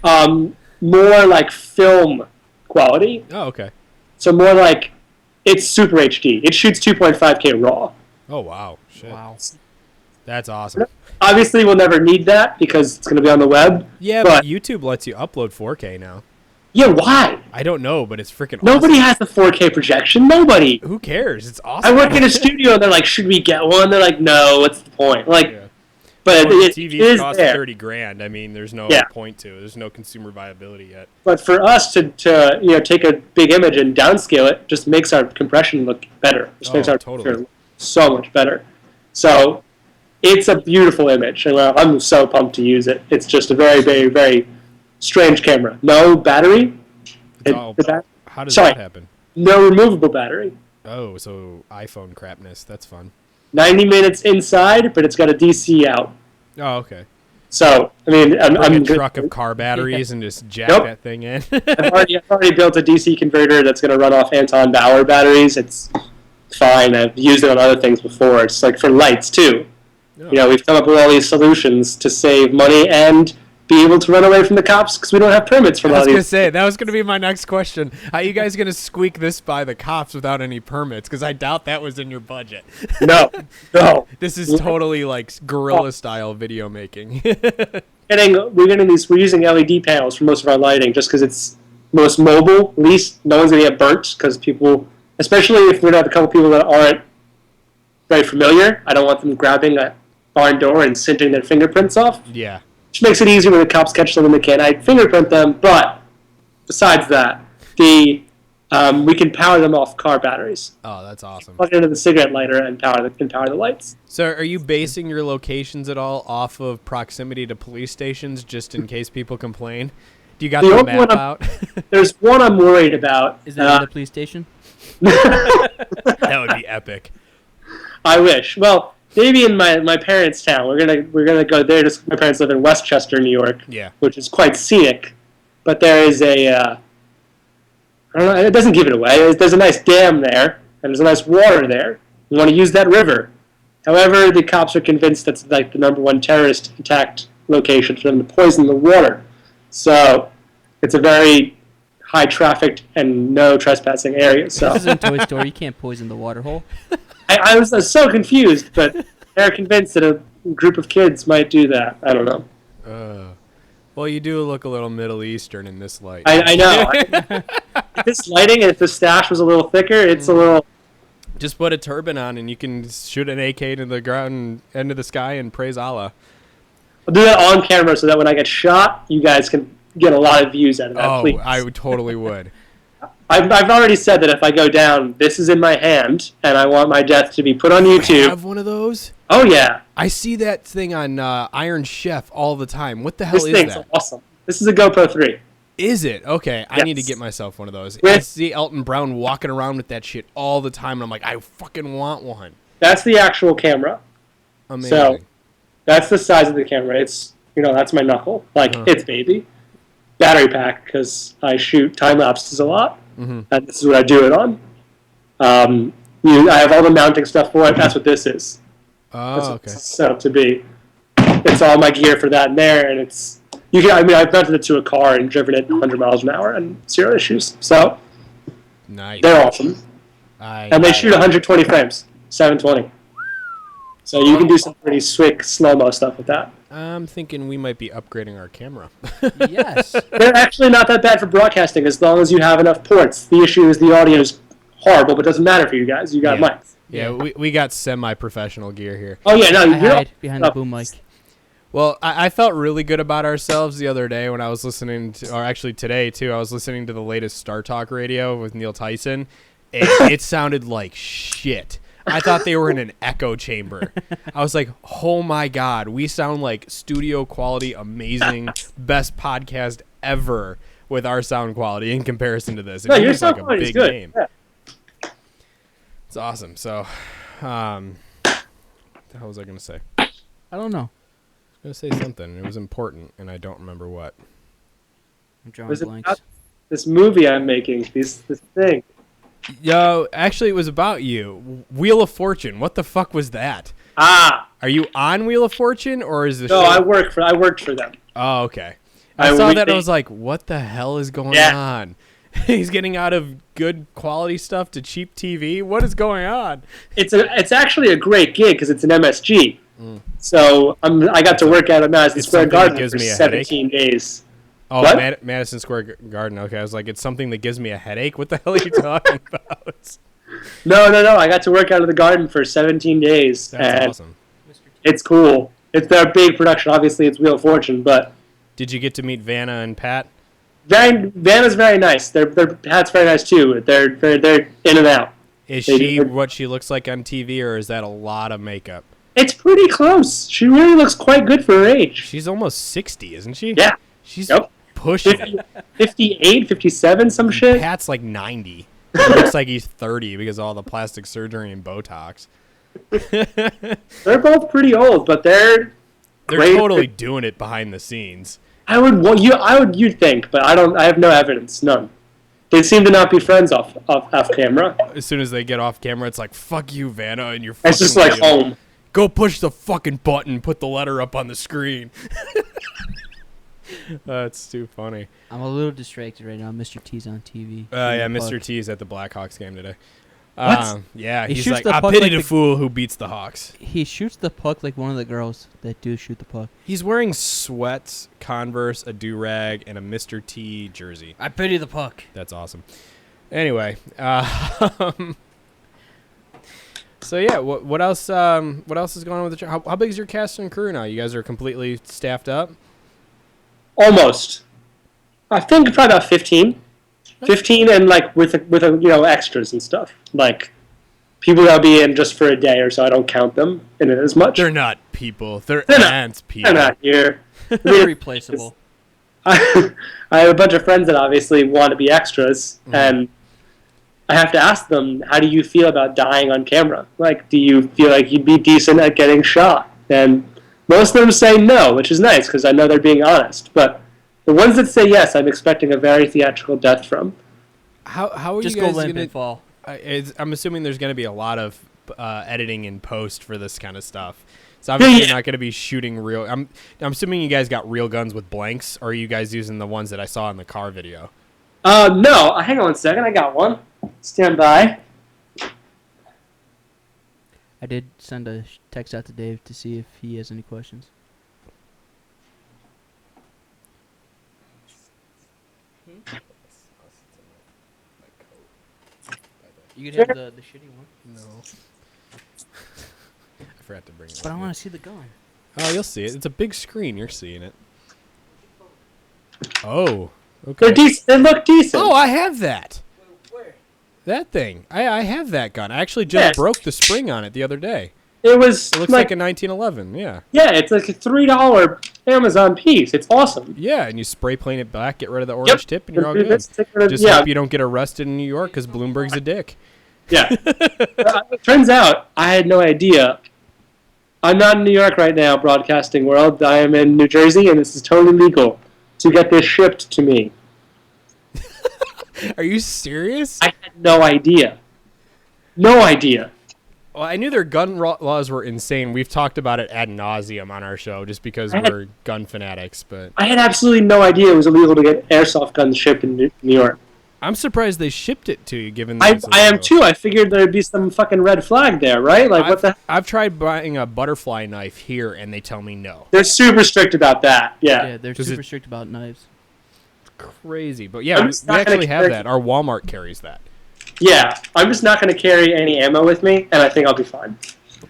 [SPEAKER 3] More like film quality.
[SPEAKER 1] Oh, okay.
[SPEAKER 3] So more like it's Super HD. It shoots 2.5K RAW.
[SPEAKER 1] Oh wow, shit.
[SPEAKER 2] Wow.
[SPEAKER 1] That's awesome.
[SPEAKER 3] Obviously, we'll never need that because it's going to be on the web.
[SPEAKER 1] Yeah, but YouTube lets you upload 4K now.
[SPEAKER 3] Yeah, why?
[SPEAKER 1] I don't know, but it's freaking
[SPEAKER 3] Nobody
[SPEAKER 1] awesome.
[SPEAKER 3] has the 4K projection. Nobody.
[SPEAKER 1] Who cares? It's awesome.
[SPEAKER 3] I work in a studio and they're like, should we get one? They're like, no, what's the point? Like,
[SPEAKER 1] Yeah.
[SPEAKER 3] but
[SPEAKER 1] Well,
[SPEAKER 3] it
[SPEAKER 1] TVs
[SPEAKER 3] is
[SPEAKER 1] cost
[SPEAKER 3] there.
[SPEAKER 1] $30,000. I mean, there's no
[SPEAKER 3] Yeah.
[SPEAKER 1] point to it. There's no consumer viability yet.
[SPEAKER 3] But for us to take a big image and downscale it just makes our compression look better. Just makes our
[SPEAKER 1] totally.
[SPEAKER 3] picture look so much better. So it's a beautiful image, and I'm so pumped to use it. It's just a very, very, very strange camera. No battery.
[SPEAKER 1] How does
[SPEAKER 3] Sorry.
[SPEAKER 1] that happen?
[SPEAKER 3] No removable battery.
[SPEAKER 1] Oh, so iPhone crapness. That's fun.
[SPEAKER 3] 90 minutes inside, but it's got a DC out.
[SPEAKER 1] Oh, okay.
[SPEAKER 3] So, I mean,
[SPEAKER 1] Bring
[SPEAKER 3] I'm
[SPEAKER 1] a truck of car batteries and just jack
[SPEAKER 3] Nope.
[SPEAKER 1] that thing in.
[SPEAKER 3] I've already built a DC converter that's going to run off Anton Bauer batteries. It's fine. I've used it on other things before. It's like for lights, too. We've come up with all these solutions to save money and be able to run away from the cops because we don't have permits from
[SPEAKER 1] I
[SPEAKER 3] all
[SPEAKER 1] was going to
[SPEAKER 3] these.
[SPEAKER 1] say, that was going to be my next question. How are you guys going to squeak this by the cops without any permits? Because I doubt that was in your budget.
[SPEAKER 3] No.
[SPEAKER 1] This is totally like guerrilla-style video making.
[SPEAKER 3] We're using LED panels for most of our lighting just because it's most mobile. At least no one's going to get burnt because people, especially if we're going to have a couple people that aren't very familiar, I don't want them grabbing a barn door and singeing their fingerprints off.
[SPEAKER 1] Yeah.
[SPEAKER 3] which makes it easier when the cops catch someone they can't. I fingerprint them, but besides that, we can power them off car batteries.
[SPEAKER 1] Oh, that's awesome.
[SPEAKER 3] Plug it into the cigarette lighter and power the lights.
[SPEAKER 1] So are you basing your locations at all off of proximity to police stations just in case people complain? Do you got the map out?
[SPEAKER 3] There's one I'm worried about.
[SPEAKER 2] Is that in the police station?
[SPEAKER 1] That would be epic.
[SPEAKER 3] I wish. Well, maybe in my parents' town. We're gonna go there. My parents live in Westchester, New York.
[SPEAKER 1] Yeah.
[SPEAKER 3] Which is quite scenic, but there is I don't know. It doesn't give it away. There's a nice dam there, and there's a nice water there. You want to use that river. However, the cops are convinced that's like the number one terrorist attacked location for them to poison the water. So it's a very high trafficked and no trespassing area. So
[SPEAKER 2] This is in Toy Story. You can't poison the water hole.
[SPEAKER 3] I was so confused, but they're convinced that a group of kids might do that. I don't know.
[SPEAKER 1] Well, you do look a little Middle Eastern in this light.
[SPEAKER 3] I know. If this lighting, if the stash was a little thicker, it's a little...
[SPEAKER 1] Just put a turban on and you can shoot an AK into the ground, into the sky, and praise Allah.
[SPEAKER 3] I'll do that on camera so that when I get shot, you guys can get a lot of views out of that, please.
[SPEAKER 1] I totally would.
[SPEAKER 3] I've already said that if I go down, this is in my hand, and I want my death to be put on YouTube.
[SPEAKER 1] You have one of those?
[SPEAKER 3] Oh, yeah.
[SPEAKER 1] I see that thing on Iron Chef all the time. What the hell
[SPEAKER 3] This
[SPEAKER 1] is
[SPEAKER 3] thing's
[SPEAKER 1] that?
[SPEAKER 3] awesome. This is a GoPro 3.
[SPEAKER 1] Is it? Okay, I
[SPEAKER 3] Yes.
[SPEAKER 1] need to get myself one of those. I
[SPEAKER 3] With-
[SPEAKER 1] see Elton Brown walking around with that shit all the time, and I'm like, I fucking want one.
[SPEAKER 3] That's the actual camera.
[SPEAKER 1] Amazing.
[SPEAKER 3] So, that's the size of the camera. It's, that's my knuckle. Like, it's baby. Battery pack, because I shoot time lapses a lot.
[SPEAKER 1] Mm-hmm.
[SPEAKER 3] And this is what I do it on. I have all the mounting stuff for it. That's what this is. That's
[SPEAKER 1] Oh,
[SPEAKER 3] what
[SPEAKER 1] okay.
[SPEAKER 3] this is set up to be. It's all my gear for that and there, and I've mounted it to a car and driven it 100 miles an hour and zero issues. So,
[SPEAKER 1] Nice.
[SPEAKER 3] they're awesome. And they shoot 120 frames, 720. So you can do some pretty slick slow-mo stuff with that.
[SPEAKER 1] I'm thinking we might be upgrading our camera.
[SPEAKER 2] Yes.
[SPEAKER 3] They're actually not that bad for broadcasting as long as you have enough ports. The issue is the audio is horrible, but it doesn't matter for you guys. You got
[SPEAKER 1] Yeah.
[SPEAKER 3] mics.
[SPEAKER 1] Yeah, we got semi-professional gear here.
[SPEAKER 3] Oh, yeah, no,
[SPEAKER 2] I
[SPEAKER 3] you're
[SPEAKER 2] hide behind the boom mic.
[SPEAKER 1] Well, I felt really good about ourselves the other day when I was listening to, or actually today too, I was listening to the latest Star Talk radio with Neil Tyson, and it sounded like shit. I thought they were in an echo chamber. I was like, oh my God, we sound like studio quality, amazing, best podcast ever with our sound quality in comparison to this. It
[SPEAKER 3] No, your
[SPEAKER 1] feels
[SPEAKER 3] sound
[SPEAKER 1] like a
[SPEAKER 3] quality is
[SPEAKER 1] big
[SPEAKER 3] good.
[SPEAKER 1] name.
[SPEAKER 3] Yeah.
[SPEAKER 1] It's awesome. So, what the hell was I going to say? I
[SPEAKER 2] I don't know.
[SPEAKER 1] was going to say something. It was important, and I don't remember what.
[SPEAKER 2] I'm drawing
[SPEAKER 3] Was it
[SPEAKER 2] blanks.
[SPEAKER 3] about this movie I'm making, this thing?
[SPEAKER 1] Yo, actually, it was about you. Wheel of Fortune. What the fuck was that?
[SPEAKER 3] Ah,
[SPEAKER 1] Are you on Wheel of Fortune, or is the
[SPEAKER 3] no,
[SPEAKER 1] show?
[SPEAKER 3] I worked for them.
[SPEAKER 1] Oh, okay. I saw
[SPEAKER 3] we
[SPEAKER 1] that and I
[SPEAKER 3] think-
[SPEAKER 1] was like, what the hell is going
[SPEAKER 3] Yeah.
[SPEAKER 1] on? He's getting out of good quality stuff to cheap TV? What is going on?
[SPEAKER 3] It's actually a great gig because it's an MSG. So I got to work out at Madison
[SPEAKER 1] it's
[SPEAKER 3] Square
[SPEAKER 1] something that
[SPEAKER 3] Garden
[SPEAKER 1] gives
[SPEAKER 3] for
[SPEAKER 1] me a
[SPEAKER 3] 17 days.
[SPEAKER 1] Oh,
[SPEAKER 3] What?
[SPEAKER 1] Madison Square Garden. Okay, I was like, it's something that gives me a headache. What the hell are you talking about?
[SPEAKER 3] No. I got to work out of the garden for 17 days.
[SPEAKER 1] That's
[SPEAKER 3] and
[SPEAKER 1] awesome.
[SPEAKER 3] It's cool. It's their big production. Obviously, it's Wheel of Fortune, but
[SPEAKER 1] Did you get to meet Vanna and Pat?
[SPEAKER 3] Vanna's very nice. Their Pat's very nice too. They're in and out.
[SPEAKER 1] Is
[SPEAKER 3] They
[SPEAKER 1] she
[SPEAKER 3] do-
[SPEAKER 1] what she looks like on TV, or is that a lot of makeup?
[SPEAKER 3] It's pretty close. She really looks quite good for her age.
[SPEAKER 1] She's almost 60, isn't she?
[SPEAKER 3] Yeah.
[SPEAKER 1] She's
[SPEAKER 3] Yep.
[SPEAKER 1] pushing
[SPEAKER 3] 50,
[SPEAKER 1] it.
[SPEAKER 3] 58, 57, some shit.
[SPEAKER 1] Pat's like 90. He looks like he's 30 because of all the plastic surgery and Botox.
[SPEAKER 3] They're both pretty old, but they're great.
[SPEAKER 1] totally doing it behind the scenes.
[SPEAKER 3] You'd think, but I have no evidence, none. They seem to not be friends off camera.
[SPEAKER 1] As soon as they get off camera, it's like, fuck you, Vanna, and you're fucking
[SPEAKER 3] It's just like
[SPEAKER 1] William.
[SPEAKER 3] home.
[SPEAKER 1] Go push the fucking button, put the letter up on the screen. That's too funny.
[SPEAKER 2] I'm a little distracted right now. Mr. T's on TV.
[SPEAKER 1] Yeah,
[SPEAKER 2] Shooting the
[SPEAKER 1] Mr.
[SPEAKER 2] puck.
[SPEAKER 1] T's at the Blackhawks game today.
[SPEAKER 3] What?
[SPEAKER 1] Yeah,
[SPEAKER 2] He
[SPEAKER 1] he's
[SPEAKER 2] shoots
[SPEAKER 1] like,
[SPEAKER 2] the
[SPEAKER 1] I
[SPEAKER 2] puck
[SPEAKER 1] pity
[SPEAKER 2] like
[SPEAKER 1] the
[SPEAKER 2] the-
[SPEAKER 1] fool who beats the Hawks.
[SPEAKER 2] He shoots the puck like one of the girls that do shoot the puck.
[SPEAKER 1] He's wearing sweats, Converse, a do-rag, and a Mr. T jersey.
[SPEAKER 2] I pity the puck.
[SPEAKER 1] That's awesome. Anyway, so yeah, what else? What else is going on with the show? How big is your cast and crew now? You guys are completely staffed up.
[SPEAKER 3] Almost. I think probably about 15. 15 and like with extras and stuff. Like people that'll be in just for a day or so. I don't count them in it as much.
[SPEAKER 1] They're not people. They're
[SPEAKER 3] not.
[SPEAKER 1] ants people.
[SPEAKER 3] They're not here.
[SPEAKER 2] They're replaceable.
[SPEAKER 3] I have a bunch of friends that obviously want to be extras, and I have to ask them, how do you feel about dying on camera? Like, do you feel like you'd be decent at getting shot? And most of them say no, which is nice because I know they're being honest. But the ones that say yes, I'm expecting a very theatrical death from.
[SPEAKER 1] How are
[SPEAKER 2] Just
[SPEAKER 1] you
[SPEAKER 2] go
[SPEAKER 1] guys
[SPEAKER 2] limp
[SPEAKER 1] gonna
[SPEAKER 2] and fall.
[SPEAKER 1] I'm assuming there's going to be a lot of editing in post for this kind of stuff. So obviously you're not going to be shooting real. I'm assuming you guys got real guns with blanks, or are you guys using the ones that I saw in the car video?
[SPEAKER 3] No. Hang on 1 second. I got one. Stand by.
[SPEAKER 2] I did send a text out to Dave to see if he has any questions. You could have the shitty one.
[SPEAKER 1] No. I forgot to bring it.
[SPEAKER 2] But I want to see the gun.
[SPEAKER 1] Oh, you'll see it. It's a big screen. You're seeing it. Oh, okay.
[SPEAKER 3] They look decent.
[SPEAKER 1] Oh, I have that.
[SPEAKER 2] Where?
[SPEAKER 1] That thing. I have that gun. I actually just broke the spring on it the other day.
[SPEAKER 3] It looks
[SPEAKER 1] like a 1911. Yeah.
[SPEAKER 3] Yeah, it's like a $3 Amazon piece. It's awesome.
[SPEAKER 1] Yeah, and you spray paint it black, get rid of the orange tip, and you're all good. Just
[SPEAKER 3] yeah.
[SPEAKER 1] hope you don't get arrested in New York because Bloomberg's a dick.
[SPEAKER 3] Yeah. It turns out I had no idea. I'm not in New York right now, broadcasting world. I am in New Jersey, and this is totally legal to get this shipped to me.
[SPEAKER 1] Are you serious?
[SPEAKER 3] I had no idea. No idea.
[SPEAKER 1] Well, I knew their gun laws were insane. We've talked about it ad nauseum on our show just because we're gun fanatics. But
[SPEAKER 3] I had absolutely no idea it was illegal to get airsoft guns shipped in New York.
[SPEAKER 1] I'm surprised they shipped it to you, given
[SPEAKER 3] I am too. I figured there'd be some fucking red flag there, right? Like, what the?
[SPEAKER 1] I've tried buying a butterfly knife here, and they tell me no.
[SPEAKER 3] They're super strict about that. Yeah.
[SPEAKER 2] Yeah, they're super strict about knives.
[SPEAKER 1] Crazy, but yeah, we actually have that. Our Walmart carries that.
[SPEAKER 3] Yeah, I'm just not going to carry any ammo with me, and I think I'll be fine.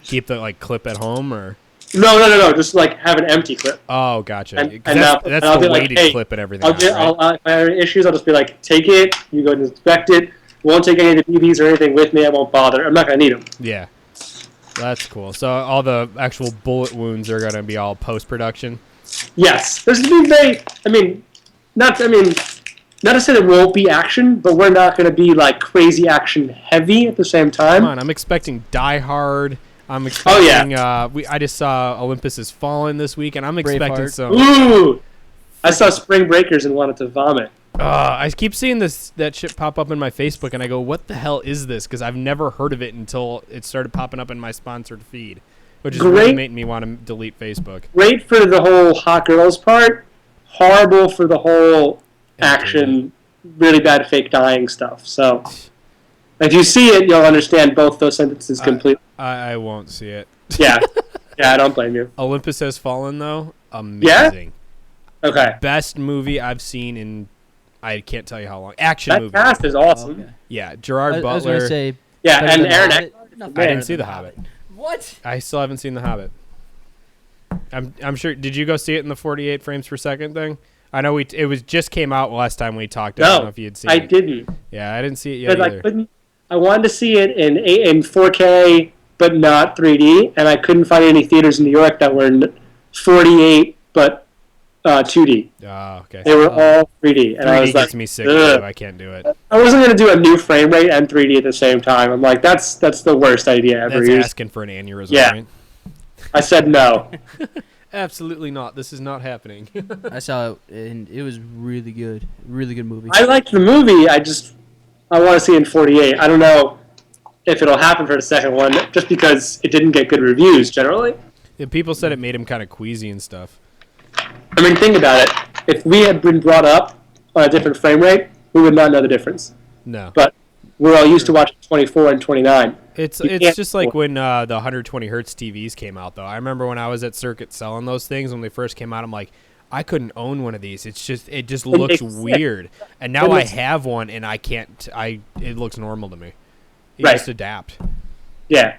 [SPEAKER 1] Keep the clip at home, or
[SPEAKER 3] no. Just have an empty clip.
[SPEAKER 1] Oh, gotcha.
[SPEAKER 3] And
[SPEAKER 1] that's
[SPEAKER 3] I'll
[SPEAKER 1] the
[SPEAKER 3] be
[SPEAKER 1] weighted clip and everything.
[SPEAKER 3] If I have any issues, I'll just be like, take it. You go and inspect it. Won't take any of the BBs or anything with me. I won't bother. I'm not going to need them.
[SPEAKER 1] Yeah, that's cool. So all the actual bullet wounds are going to be all post production.
[SPEAKER 3] Yes, there's going to be not to say there won't be action, but we're not going to be crazy action heavy at the same time.
[SPEAKER 1] Come on, I'm expecting Die Hard. I'm expecting. I just saw Olympus Has Fallen this week, and I'm expecting some.
[SPEAKER 3] Ooh, I saw Spring Breakers and wanted to vomit.
[SPEAKER 1] I keep seeing that shit pop up in my Facebook, and I go, "What the hell is this?" Because I've never heard of it until it started popping up in my sponsored feed, which is really making me want to delete Facebook.
[SPEAKER 3] Great for the whole hot girls part. Horrible for the whole action, really bad fake dying stuff. So, if you see it, you'll understand both those sentences completely.
[SPEAKER 1] I won't see it.
[SPEAKER 3] Yeah, I don't blame you.
[SPEAKER 1] Olympus Has Fallen, though, amazing.
[SPEAKER 3] Yeah? Okay.
[SPEAKER 1] Best movie I've seen in I can't tell you how long. Action movie.
[SPEAKER 3] That cast is awesome.
[SPEAKER 2] Oh, okay.
[SPEAKER 1] Yeah, Gerard Butler.
[SPEAKER 2] I was gonna say.
[SPEAKER 3] Yeah, and Aaron.
[SPEAKER 1] I didn't see The Hobbit.
[SPEAKER 2] What?
[SPEAKER 1] I still haven't seen The Hobbit. I'm sure. Did you go see it in the 48 frames per second thing? I know it was just came out last time we talked. I don't know if you had seen it.
[SPEAKER 3] I didn't.
[SPEAKER 1] Yeah, I didn't see it yet either.
[SPEAKER 3] I wanted to see it in 4K, but not 3D, and I couldn't find any theaters in New York that were 48 but 2D.
[SPEAKER 1] Oh, okay.
[SPEAKER 3] They were all 3D, and
[SPEAKER 1] 3D
[SPEAKER 3] I was
[SPEAKER 1] gets me sick. I can't do it.
[SPEAKER 3] I wasn't going to do a new frame rate and 3D at the same time. I'm like, that's the worst idea ever.
[SPEAKER 1] That's asking for an aneurysm,
[SPEAKER 3] yeah.
[SPEAKER 1] Right?
[SPEAKER 3] I said no.
[SPEAKER 1] Absolutely not. This is not happening.
[SPEAKER 2] I saw it, and it was really good. Really good movie.
[SPEAKER 3] I liked the movie. I want to see it in 48. I don't know if it'll happen for the second one, just because it didn't get good reviews generally.
[SPEAKER 1] Yeah, people said it made him kind of queasy and stuff.
[SPEAKER 3] I mean, think about it. If we had been brought up on a different frame rate, we would not know the difference.
[SPEAKER 1] No.
[SPEAKER 3] But we're all used to watching 24 and 29.
[SPEAKER 1] It's just like when the 120 hertz TVs came out, though. I remember when I was at Circuit selling those things when they first came out. I'm like, I couldn't own one of these. It just looks weird. And now I have one, and I can't. It looks normal to me. You just adapt.
[SPEAKER 3] Yeah,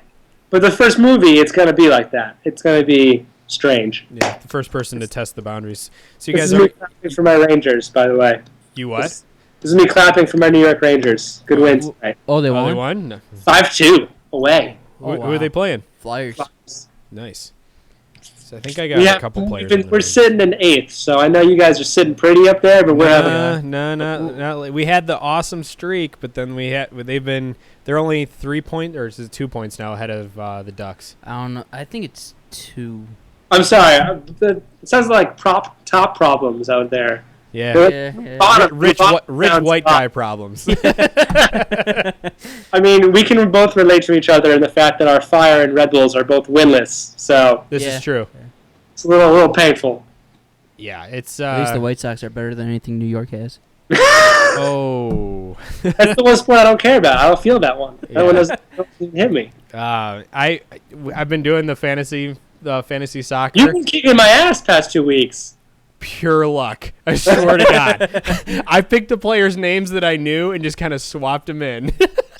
[SPEAKER 3] but the first movie, it's gonna be like that. It's gonna be strange.
[SPEAKER 1] Yeah, the first person to test the boundaries. So you
[SPEAKER 3] This
[SPEAKER 1] guys
[SPEAKER 3] is me
[SPEAKER 1] are
[SPEAKER 3] clapping for my Rangers, by the way.
[SPEAKER 1] you what?
[SPEAKER 3] This is me clapping for my New York Rangers. Good win tonight.
[SPEAKER 2] Oh, they
[SPEAKER 1] Oh,
[SPEAKER 2] won?
[SPEAKER 1] they won. No.
[SPEAKER 3] 5-2 away.
[SPEAKER 1] Who are they playing?
[SPEAKER 2] Flyers.
[SPEAKER 1] Nice. So I think I got a couple players. in the
[SPEAKER 3] We're
[SPEAKER 1] league.
[SPEAKER 3] sitting in 8th, so I know you guys are sitting pretty up there, but we're having
[SPEAKER 1] No. We had the awesome streak, but then they're only 3 points or is it 2 points now ahead of the Ducks.
[SPEAKER 2] I don't know. I think it's 2.
[SPEAKER 3] I'm sorry. It sounds like top problems out there.
[SPEAKER 1] Yeah.
[SPEAKER 2] Yeah.
[SPEAKER 1] Rich white guy problems.
[SPEAKER 3] I mean, we can both relate to each other in the fact that our Fire and Red Bulls are both winless, so
[SPEAKER 1] This is true.
[SPEAKER 3] it's a little painful.
[SPEAKER 1] Yeah, it's
[SPEAKER 2] At least the White Sox are better than anything New York has.
[SPEAKER 1] oh.
[SPEAKER 3] That's the one sport I don't care about. I don't feel that one. That one doesn't hit me.
[SPEAKER 1] I've been doing the fantasy soccer.
[SPEAKER 3] You've been kicking my ass past 2 weeks.
[SPEAKER 1] Pure luck. I swear to God. I picked the players' names that I knew and just kind of swapped them in.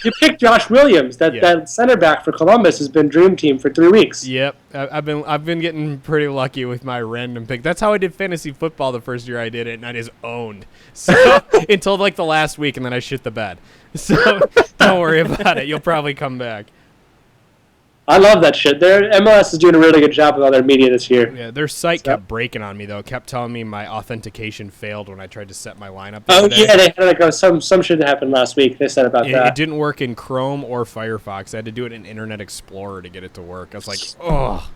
[SPEAKER 3] You picked Josh Williams. That center back for Columbus has been dream team for 3 weeks.
[SPEAKER 1] Yep, I've been getting pretty lucky with my random pick. That's how I did fantasy football the first year I did it, and I just owned. So until like the last week, and then I shit the bed. So don't worry about it. You'll probably come back.
[SPEAKER 3] I love that shit. MLS is doing a really good job with all their media this year.
[SPEAKER 1] Yeah, their site kept breaking on me though. It kept telling me my authentication failed when I tried to set my lineup.
[SPEAKER 3] Oh yeah, they had some shit that happened last week. They said about that.
[SPEAKER 1] It didn't work in Chrome or Firefox. I had to do it in Internet Explorer to get it to work. I was like, oh.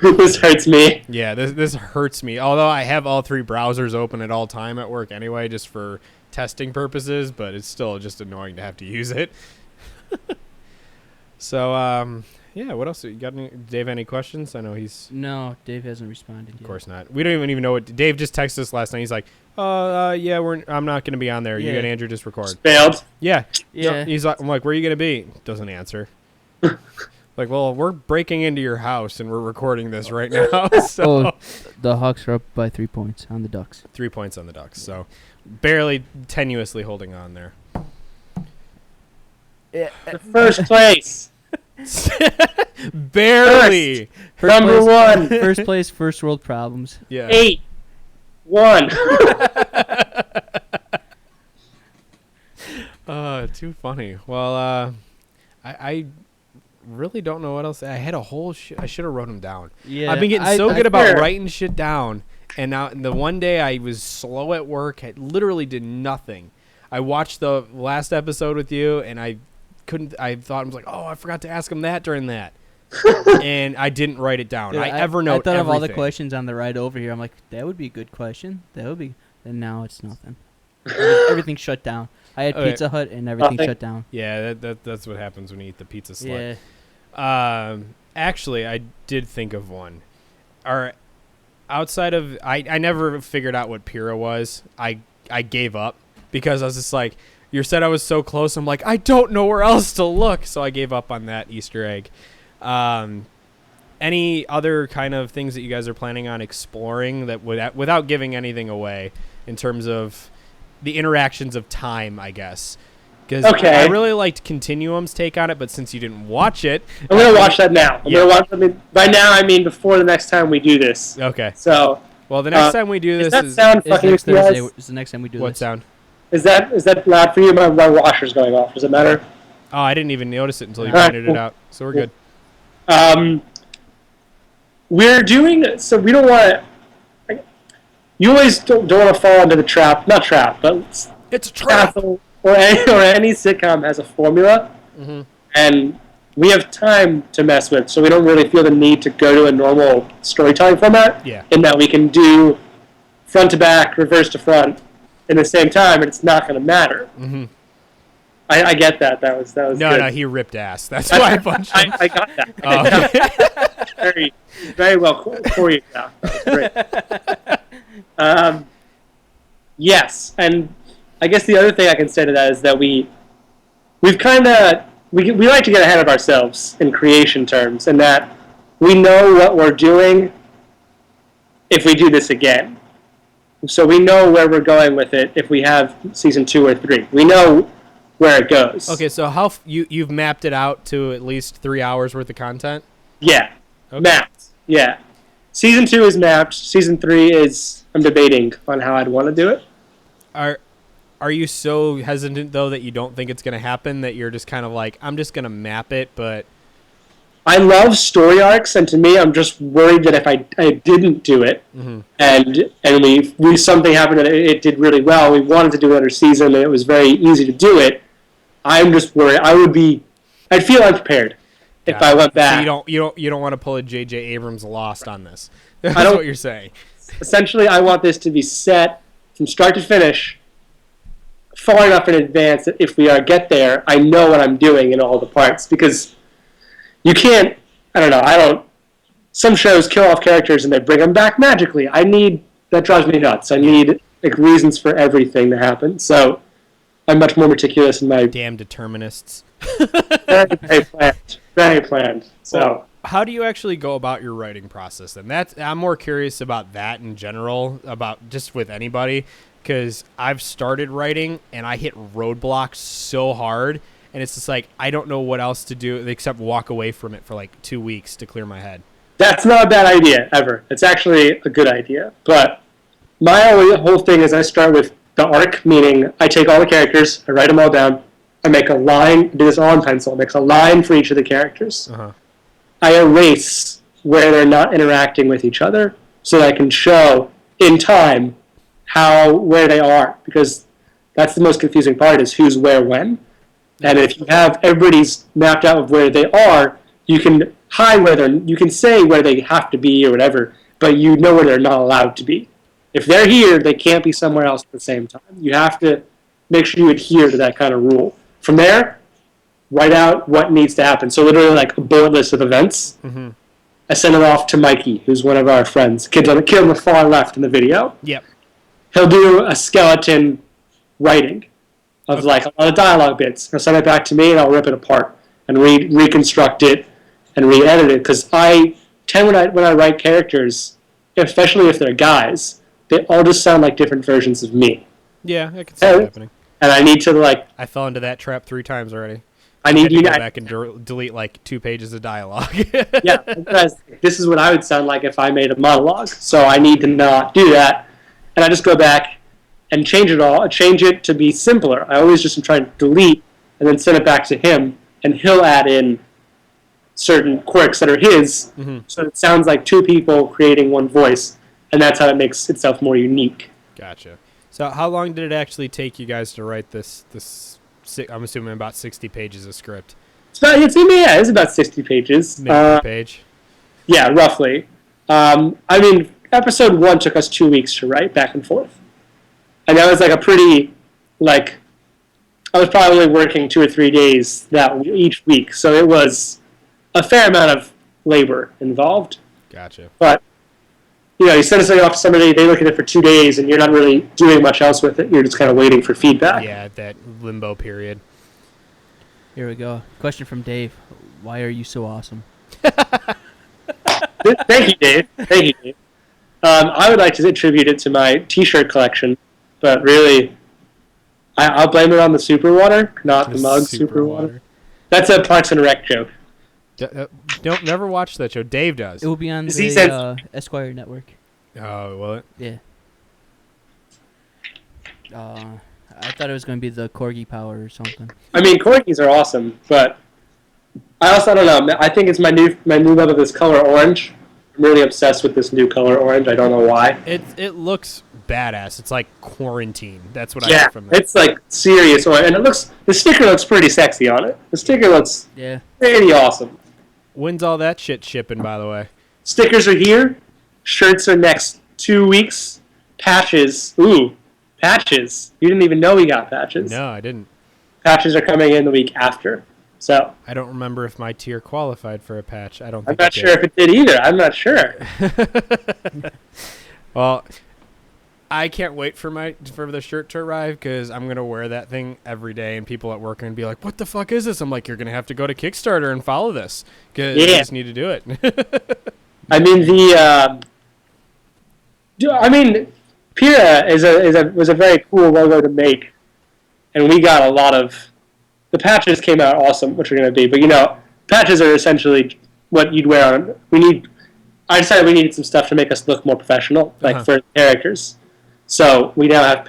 [SPEAKER 3] This hurts me.
[SPEAKER 1] Yeah, this hurts me. Although I have all 3 browsers open at all time at work anyway, just for testing purposes, but it's still just annoying to have to use it. So, yeah, what else? You got Dave, any questions? I know he's...
[SPEAKER 2] No, Dave hasn't responded yet.
[SPEAKER 1] Of course not. We don't even know what... Dave just texted us last night. He's like, yeah, I'm not going to be on there. You
[SPEAKER 2] Yeah.
[SPEAKER 1] and Andrew just record.
[SPEAKER 3] Failed.
[SPEAKER 1] Yeah.
[SPEAKER 2] Yeah.
[SPEAKER 1] He's like, I'm like, where are you going to be? Doesn't answer. Like, well, we're breaking into your house and we're recording this right now. So
[SPEAKER 2] Oh, the Hawks are up by 3 points on the Ducks.
[SPEAKER 1] 3 points on the Ducks. So barely tenuously holding on there.
[SPEAKER 3] First place.
[SPEAKER 1] Barely.
[SPEAKER 3] Number one.
[SPEAKER 2] First place, first world problems.
[SPEAKER 1] Yeah.
[SPEAKER 3] 8-1.
[SPEAKER 1] Too funny. Well, I really don't know what else. I had a whole I should have wrote them down.
[SPEAKER 2] Yeah,
[SPEAKER 1] I've been getting so good about
[SPEAKER 3] fair.
[SPEAKER 1] writing shit down, and now the one day I was slow at work. I literally did nothing. I watched the last episode with you, and I thought I was like, oh, I forgot to ask him that during that. And I didn't write it down.
[SPEAKER 2] Dude,
[SPEAKER 1] I
[SPEAKER 2] I
[SPEAKER 1] Evernote
[SPEAKER 2] thought of all the
[SPEAKER 1] everything.
[SPEAKER 2] questions on the ride over here. I'm like, that would be a good question. That would be. And now it's nothing. Everything shut down. I had
[SPEAKER 1] Okay.
[SPEAKER 2] Pizza Hut and everything
[SPEAKER 3] Nothing.
[SPEAKER 2] shut down.
[SPEAKER 1] Yeah, that's what happens when you eat the pizza slut.
[SPEAKER 2] Yeah.
[SPEAKER 1] Actually, I did think of one. Outside of I never figured out what Pira was. I gave up because I was just like, you said I was so close. I'm like, I don't know where else to look, so I gave up on that Easter egg. Any other kind of things that you guys are planning on exploring that without giving anything away in terms of the interactions of time, I guess? Because I really liked Continuum's take on it, but since you didn't watch it...
[SPEAKER 3] I'm going to watch that now.
[SPEAKER 1] Yeah.
[SPEAKER 3] I'm gonna watch, by now, I mean before the next time we do this.
[SPEAKER 1] Okay.
[SPEAKER 3] So,
[SPEAKER 1] Well, the next time we do
[SPEAKER 3] does
[SPEAKER 1] this
[SPEAKER 3] that
[SPEAKER 1] is...
[SPEAKER 3] sound
[SPEAKER 2] It's
[SPEAKER 3] fucking
[SPEAKER 2] next
[SPEAKER 3] with you
[SPEAKER 2] Thursday.
[SPEAKER 3] guys?
[SPEAKER 2] Is the next time we do
[SPEAKER 1] What
[SPEAKER 2] this.
[SPEAKER 1] sound?
[SPEAKER 3] Is that loud for you? My washer's going off. Does it matter?
[SPEAKER 1] Oh, I didn't even notice it until you
[SPEAKER 3] Alright,
[SPEAKER 1] pointed
[SPEAKER 3] cool.
[SPEAKER 1] it out. So we're good.
[SPEAKER 3] We're doing, so we don't want to, you always don't want to fall into the trap, not trap, but
[SPEAKER 1] It's a trap!
[SPEAKER 3] Castle or any sitcom has a formula, and we have time to mess with, so we don't really feel the need to go to a normal storytelling format,
[SPEAKER 1] Yeah.
[SPEAKER 3] in that we can do front to back, reverse to front in the same time, and it's not going to matter.
[SPEAKER 1] Mm-hmm.
[SPEAKER 3] I get that. That was
[SPEAKER 1] No,
[SPEAKER 3] good.
[SPEAKER 1] no, he ripped ass. That's why I punched him.
[SPEAKER 3] I got that.
[SPEAKER 1] Oh, okay.
[SPEAKER 3] very, very well choreographed. That was great. Yes, and I guess the other thing I can say to that is that we've kind of we like to get ahead of ourselves in creation terms, and that we know what we're doing if we do this again. So we know where we're going with it if we have season 2 or 3. We know where it goes.
[SPEAKER 1] Okay, so how you've mapped it out to at least 3 hours worth of content?
[SPEAKER 3] Yeah.
[SPEAKER 1] Okay.
[SPEAKER 3] Mapped. Yeah. Season 2 is mapped. Season 3 is I'm debating on how I'd want to do it.
[SPEAKER 1] Are you so hesitant though that you don't think it's going to happen, that you're just kind of like, I'm just going to map it, but
[SPEAKER 3] I love story arcs, and to me, I'm just worried that if I didn't do it, and we something happened and it did really well, we wanted to do another season, and it was very easy to do it. I'm just worried. I'd feel unprepared if I went back.
[SPEAKER 1] So you don't want to pull a J.J. Abrams Lost on this. That's what you're saying.
[SPEAKER 3] Essentially, I want this to be set from start to finish, far enough in advance that if we get there, I know what I'm doing in all the parts, because you can't, some shows kill off characters and they bring them back magically. That drives me nuts. I need reasons for everything to happen. So I'm much more meticulous in my...
[SPEAKER 1] Damn determinists.
[SPEAKER 3] Very planned. So...
[SPEAKER 1] Well, how do you actually go about your writing process then? I'm more curious about that in general, about just with anybody, because I've started writing and I hit roadblocks so hard, and it's just like I don't know what else to do except walk away from it for like 2 weeks to clear my head.
[SPEAKER 3] That's not a bad idea, ever. It's actually a good idea. But my whole thing is I start with the arc, meaning I take all the characters, I write them all down, I make a line, do this all in pencil, I make a line for each of the characters. I erase where they're not interacting with each other so that I can show in time where they are, because that's the most confusing part, is who's where when. And if you have everybody's mapped out of where they are, you can you can say where they have to be or whatever, but you know where they're not allowed to be. If they're here, they can't be somewhere else at the same time. You have to make sure you adhere to that kind of rule. From there, write out what needs to happen. So literally like a bullet list of events. I send it off to Mikey, who's one of our friends. Kid on the far left in the video.
[SPEAKER 1] Yep.
[SPEAKER 3] He'll do a skeleton writing of like a lot of dialogue bits. He'll send it back to me, and I'll rip it apart and reconstruct it and re-edit it. Because I tend when I write characters, especially if they're guys, they all just sound like different versions of me.
[SPEAKER 1] Yeah, I can see that happening.
[SPEAKER 3] And I need to
[SPEAKER 1] I fell into that trap 3 times already.
[SPEAKER 3] I need
[SPEAKER 1] to go back and delete like 2 pages of dialogue.
[SPEAKER 3] Yeah, because this is what I would sound like if I made a monologue. So I need to not do that, and I just go back and change it to be simpler. I always just try to delete and then send it back to him, and he'll add in certain quirks that are his, so it sounds like 2 people creating one voice, and that's how it makes itself more unique.
[SPEAKER 1] Gotcha. So how long did it actually take you guys to write this I'm assuming about 60 pages of script?
[SPEAKER 3] It's about 60 pages.
[SPEAKER 1] Maybe per page?
[SPEAKER 3] Yeah, roughly. Episode 1 took us 2 weeks to write, back and forth. And that was like a pretty, I was probably working 2 or 3 days each week, so it was a fair amount of labor involved.
[SPEAKER 1] Gotcha.
[SPEAKER 3] But, you send something off to somebody, they look at it for 2 days, and you're not really doing much else with it. You're just kind of waiting for feedback.
[SPEAKER 1] Yeah, that limbo period.
[SPEAKER 2] Here we go. Question from Dave. Why are you so awesome?
[SPEAKER 3] Thank you, Dave. I would like to attribute it to my T-shirt collection, but really, I'll blame it on the super water, not the mug super water. That's a Parks and Rec joke.
[SPEAKER 1] Don't never watch that show. Dave does.
[SPEAKER 2] It will be on the Esquire network.
[SPEAKER 1] Oh, will it?
[SPEAKER 2] Yeah. I thought it was going to be the Corgi Power or something.
[SPEAKER 3] Corgis are awesome, but I don't know. I think it's my new love of this color orange. I'm really obsessed with this new color orange. I don't know why.
[SPEAKER 1] It looks badass. It's like quarantine. That's what I get from that.
[SPEAKER 3] It's like serious orange, and the sticker looks pretty sexy on it. The sticker looks pretty awesome.
[SPEAKER 1] When's all that shit shipping, by the way?
[SPEAKER 3] Stickers are here. Shirts are next 2 weeks. Patches. Ooh, patches. You didn't even know we got patches.
[SPEAKER 1] No, I didn't.
[SPEAKER 3] Patches are coming in the week after. So
[SPEAKER 1] I don't remember if my tier qualified for a patch. I don't think
[SPEAKER 3] I'm not sure if it did either. I'm not sure.
[SPEAKER 1] Well, I can't wait for the shirt to arrive, because I'm going to wear that thing every day, and people at work are going to be like, what the fuck is this? I'm like, you're going to have to go to Kickstarter and follow this, because you just need to do it.
[SPEAKER 3] Pira was a very cool logo to make, and we got a lot of... The patches came out awesome, which are going to be, but patches are essentially what you'd wear on... I decided we needed some stuff to make us look more professional, like
[SPEAKER 1] Uh-huh.
[SPEAKER 3] for characters. So we now have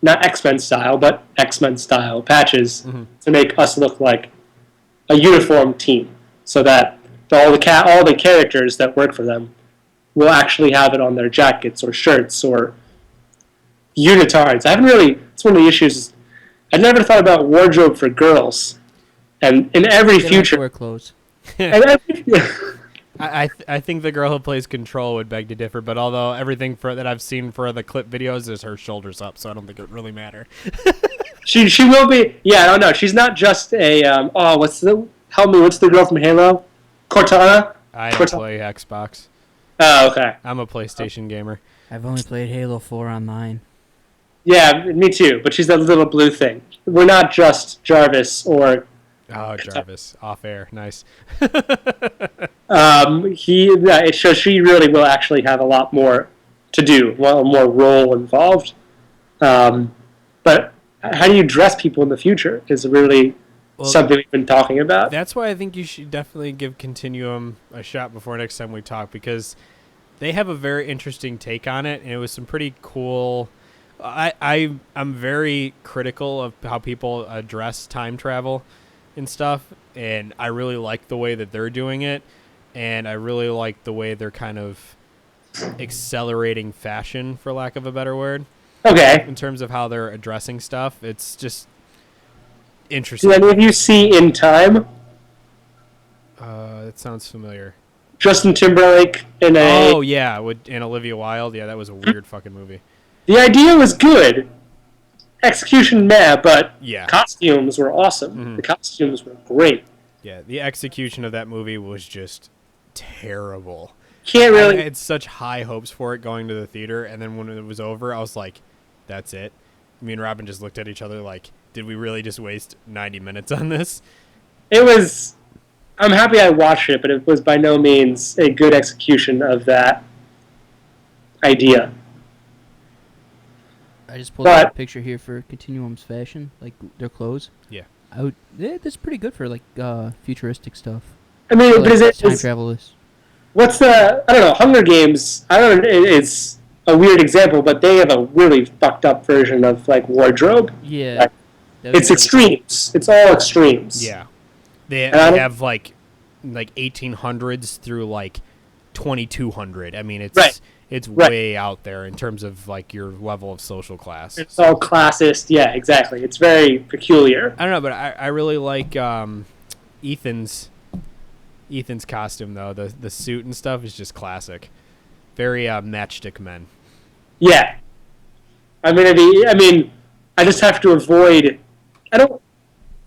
[SPEAKER 3] not X-Men style, but X-Men style patches to make us look like a uniform team, so that all the characters that work for them will actually have it on their jackets or shirts or unitards. It's one of the issues. I never thought about wardrobe for girls, and in every
[SPEAKER 2] They don't have to
[SPEAKER 3] future,
[SPEAKER 2] wear clothes.
[SPEAKER 3] and every,
[SPEAKER 1] I think the girl who plays Control would beg to differ, but although everything that I've seen for the clip videos is her shoulders up, so I don't think it would really matter.
[SPEAKER 3] she will be. Yeah, I don't know. She's not just a. What's the girl from Halo? Cortana.
[SPEAKER 1] I don't play Xbox.
[SPEAKER 3] Oh, okay.
[SPEAKER 1] I'm a PlayStation gamer.
[SPEAKER 2] I've only played Halo 4 online.
[SPEAKER 3] Yeah, me too. But she's that little blue thing. We're not just Jarvis or.
[SPEAKER 1] Oh, Jarvis, off air, nice.
[SPEAKER 3] So she really will actually have a lot more to do, more role involved. But how do you dress people in the future is really something we've been talking about.
[SPEAKER 1] That's why I think you should definitely give Continuum a shot before next time we talk, because they have a very interesting take on it, and it was some pretty cool. I'm very critical of how people address time travel and stuff, and I really like the way that they're doing it, and I really like the way they're kind of accelerating fashion, for lack of a better word.
[SPEAKER 3] Okay.
[SPEAKER 1] In terms of how they're addressing stuff, it's just interesting.
[SPEAKER 3] Do any of you see In Time?
[SPEAKER 1] It sounds familiar.
[SPEAKER 3] Justin Timberlake in a.
[SPEAKER 1] Oh yeah, and Olivia Wilde. Yeah, that was a weird fucking movie.
[SPEAKER 3] The idea was good. Execution, but
[SPEAKER 1] Yeah.
[SPEAKER 3] costumes were awesome.
[SPEAKER 1] Mhm.
[SPEAKER 3] The costumes were great.
[SPEAKER 1] Yeah, the execution of that movie was just terrible.
[SPEAKER 3] Can't
[SPEAKER 1] I
[SPEAKER 3] really.
[SPEAKER 1] had such high hopes for it going to the theater, and then when it was over, I was like, "That's it." Me and Robin just looked at each other like, "Did we really just waste 90 minutes on this?"
[SPEAKER 3] It was. I'm happy I watched it, but it was by no means a good execution of that idea.
[SPEAKER 2] I just pulled up a picture here for Continuum's fashion, like their clothes.
[SPEAKER 1] Yeah.
[SPEAKER 2] That's pretty good for like futuristic stuff.
[SPEAKER 3] I mean,
[SPEAKER 2] Or,
[SPEAKER 3] but
[SPEAKER 2] like, time travel is.
[SPEAKER 3] what's the? I don't know. Hunger Games. I don't know. It's a weird example, but they have a really fucked up version of like wardrobe.
[SPEAKER 2] Yeah.
[SPEAKER 3] Like, it's extremes. It's all extremes.
[SPEAKER 1] Yeah. They
[SPEAKER 3] don't-
[SPEAKER 1] have like 1800s through like 2200. I mean, it's
[SPEAKER 3] Right.
[SPEAKER 1] it's
[SPEAKER 3] Right.
[SPEAKER 1] way out there in terms of like your level of social class.
[SPEAKER 3] It's all classist. Yeah, exactly. It's very peculiar.
[SPEAKER 1] I don't know, but I really like Ethan's costume though. The suit and stuff is just classic. Very Matchstick Men.
[SPEAKER 3] Yeah. I just have to avoid. I don't.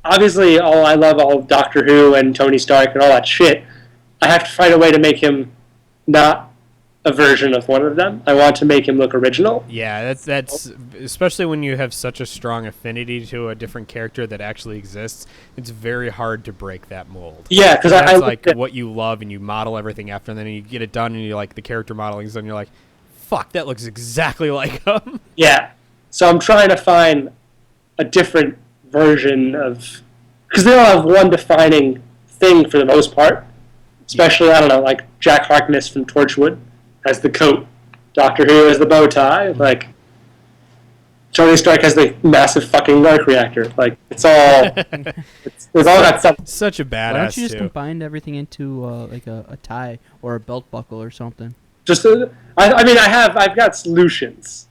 [SPEAKER 3] Obviously, I love all of Doctor Who and Tony Stark and all that shit. I have to find a way to make him not a version of one of them. I want to make him look original.
[SPEAKER 1] Yeah, that's especially when you have such a strong affinity to a different character that actually exists. It's very hard to break that mold.
[SPEAKER 3] Yeah, because
[SPEAKER 1] That's
[SPEAKER 3] I
[SPEAKER 1] like what you love, and you model everything after, and then you get it done, and you like the character modeling's done. You're like, fuck, that looks exactly like him.
[SPEAKER 3] Yeah. So I'm trying to find a different version of, because they all have one defining thing for the most part. Especially, I don't know, like Jack Harkness from Torchwood has the coat, Doctor Who has the bow tie, like Tony Stark has the massive fucking arc reactor. Like it's all, it's all got something.
[SPEAKER 1] Such a
[SPEAKER 2] Why
[SPEAKER 1] badass
[SPEAKER 2] don't you just
[SPEAKER 1] too.
[SPEAKER 2] combine everything into like a tie or a belt buckle or something?
[SPEAKER 3] I've got solutions,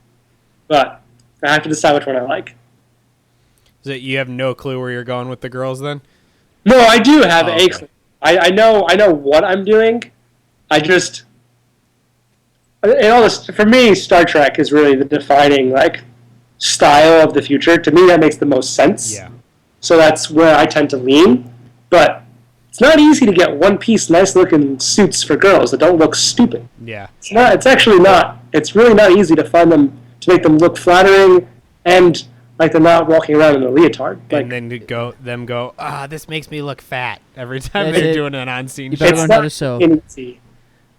[SPEAKER 3] but I have to decide which one I like.
[SPEAKER 1] So you have no clue where you're going with the girls then?
[SPEAKER 3] No, I do have
[SPEAKER 1] okay.
[SPEAKER 3] I know what I'm doing. I just, in all this, for me, Star Trek is really the defining like style of the future. To me, that makes the most sense.
[SPEAKER 1] Yeah.
[SPEAKER 3] So that's where I tend to lean. But it's not easy to get one-piece, nice-looking suits for girls that don't look stupid.
[SPEAKER 1] Yeah.
[SPEAKER 3] It's not. It's actually not. It's really not easy to find them, to make them look flattering and like they're not walking around in a leotard. Like,
[SPEAKER 1] And then to go, this makes me look fat every time
[SPEAKER 2] That's
[SPEAKER 1] they're
[SPEAKER 2] it.
[SPEAKER 1] doing an on-scene
[SPEAKER 2] You
[SPEAKER 1] show.
[SPEAKER 2] better
[SPEAKER 3] it's
[SPEAKER 2] learn how
[SPEAKER 3] not
[SPEAKER 2] to sew.
[SPEAKER 3] easy.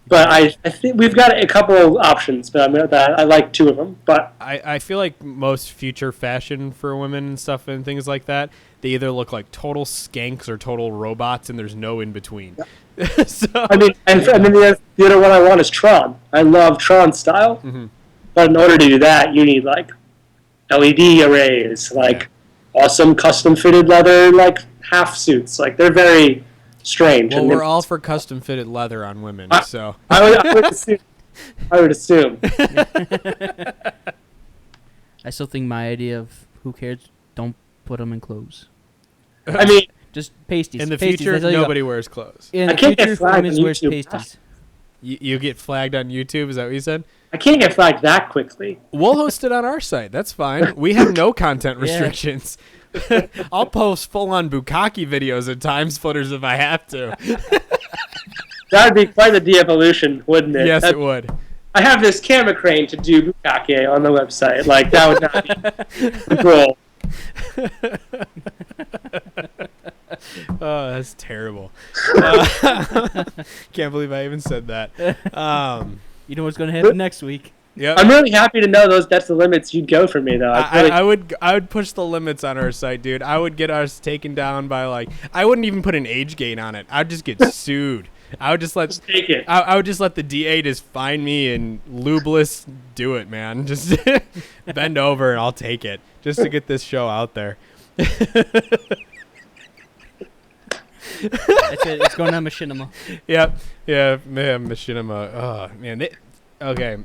[SPEAKER 3] But I think we've got a couple of options, but I like two of them. But
[SPEAKER 1] I feel like most future fashion for women and stuff and things like that, they either look like total skanks or total robots, and there's no in between. So,
[SPEAKER 3] I mean, and then the other one I want is Tron. I love Tron style, but in order to do that, you need like LED arrays, like awesome custom fitted leather, like half suits. Like they're very strange.
[SPEAKER 1] well,
[SPEAKER 3] and
[SPEAKER 1] we're all for custom fitted leather on women, so
[SPEAKER 3] I would assume. I would assume.
[SPEAKER 2] I still think my idea of who cares, don't put them in clothes.
[SPEAKER 3] I mean,
[SPEAKER 2] Just pasties.
[SPEAKER 1] in the
[SPEAKER 2] Pasties,
[SPEAKER 1] future,
[SPEAKER 2] that's all you got.
[SPEAKER 1] nobody wears clothes.
[SPEAKER 2] In
[SPEAKER 3] I
[SPEAKER 2] the
[SPEAKER 3] can't get
[SPEAKER 2] future,
[SPEAKER 3] flagged
[SPEAKER 2] women
[SPEAKER 3] on
[SPEAKER 2] wears
[SPEAKER 3] YouTube.
[SPEAKER 2] pasties.
[SPEAKER 1] You get flagged on YouTube, is that what you said?
[SPEAKER 3] I can't get flagged that quickly.
[SPEAKER 1] We'll host it on our site. That's fine. We have no content
[SPEAKER 2] Yeah.
[SPEAKER 1] restrictions. I'll post full-on bukkake videos at time splitters if I have to.
[SPEAKER 3] That would be quite the de-evolution, wouldn't it?
[SPEAKER 1] Yes, it would.
[SPEAKER 3] I have this camera crane to do bukkake on the website. Like, that would not be the goal.
[SPEAKER 1] Oh, that's terrible. Can't believe I even said that.
[SPEAKER 2] You know what's going to happen next week.
[SPEAKER 1] Yep.
[SPEAKER 3] I'm really happy to know that's the limits you'd go for me, though.
[SPEAKER 1] I would push the limits on our site, dude. I would get us taken down by like I wouldn't even put an age gate on it. I'd just get sued. I would just
[SPEAKER 3] take it.
[SPEAKER 1] I would just let the DA just find me and lubeless do it, man. Just bend over and I'll take it just to get this show out there.
[SPEAKER 2] That's it. It's going on Machinima.
[SPEAKER 1] Yep. Yeah, man, Machinima. Oh, man. Okay.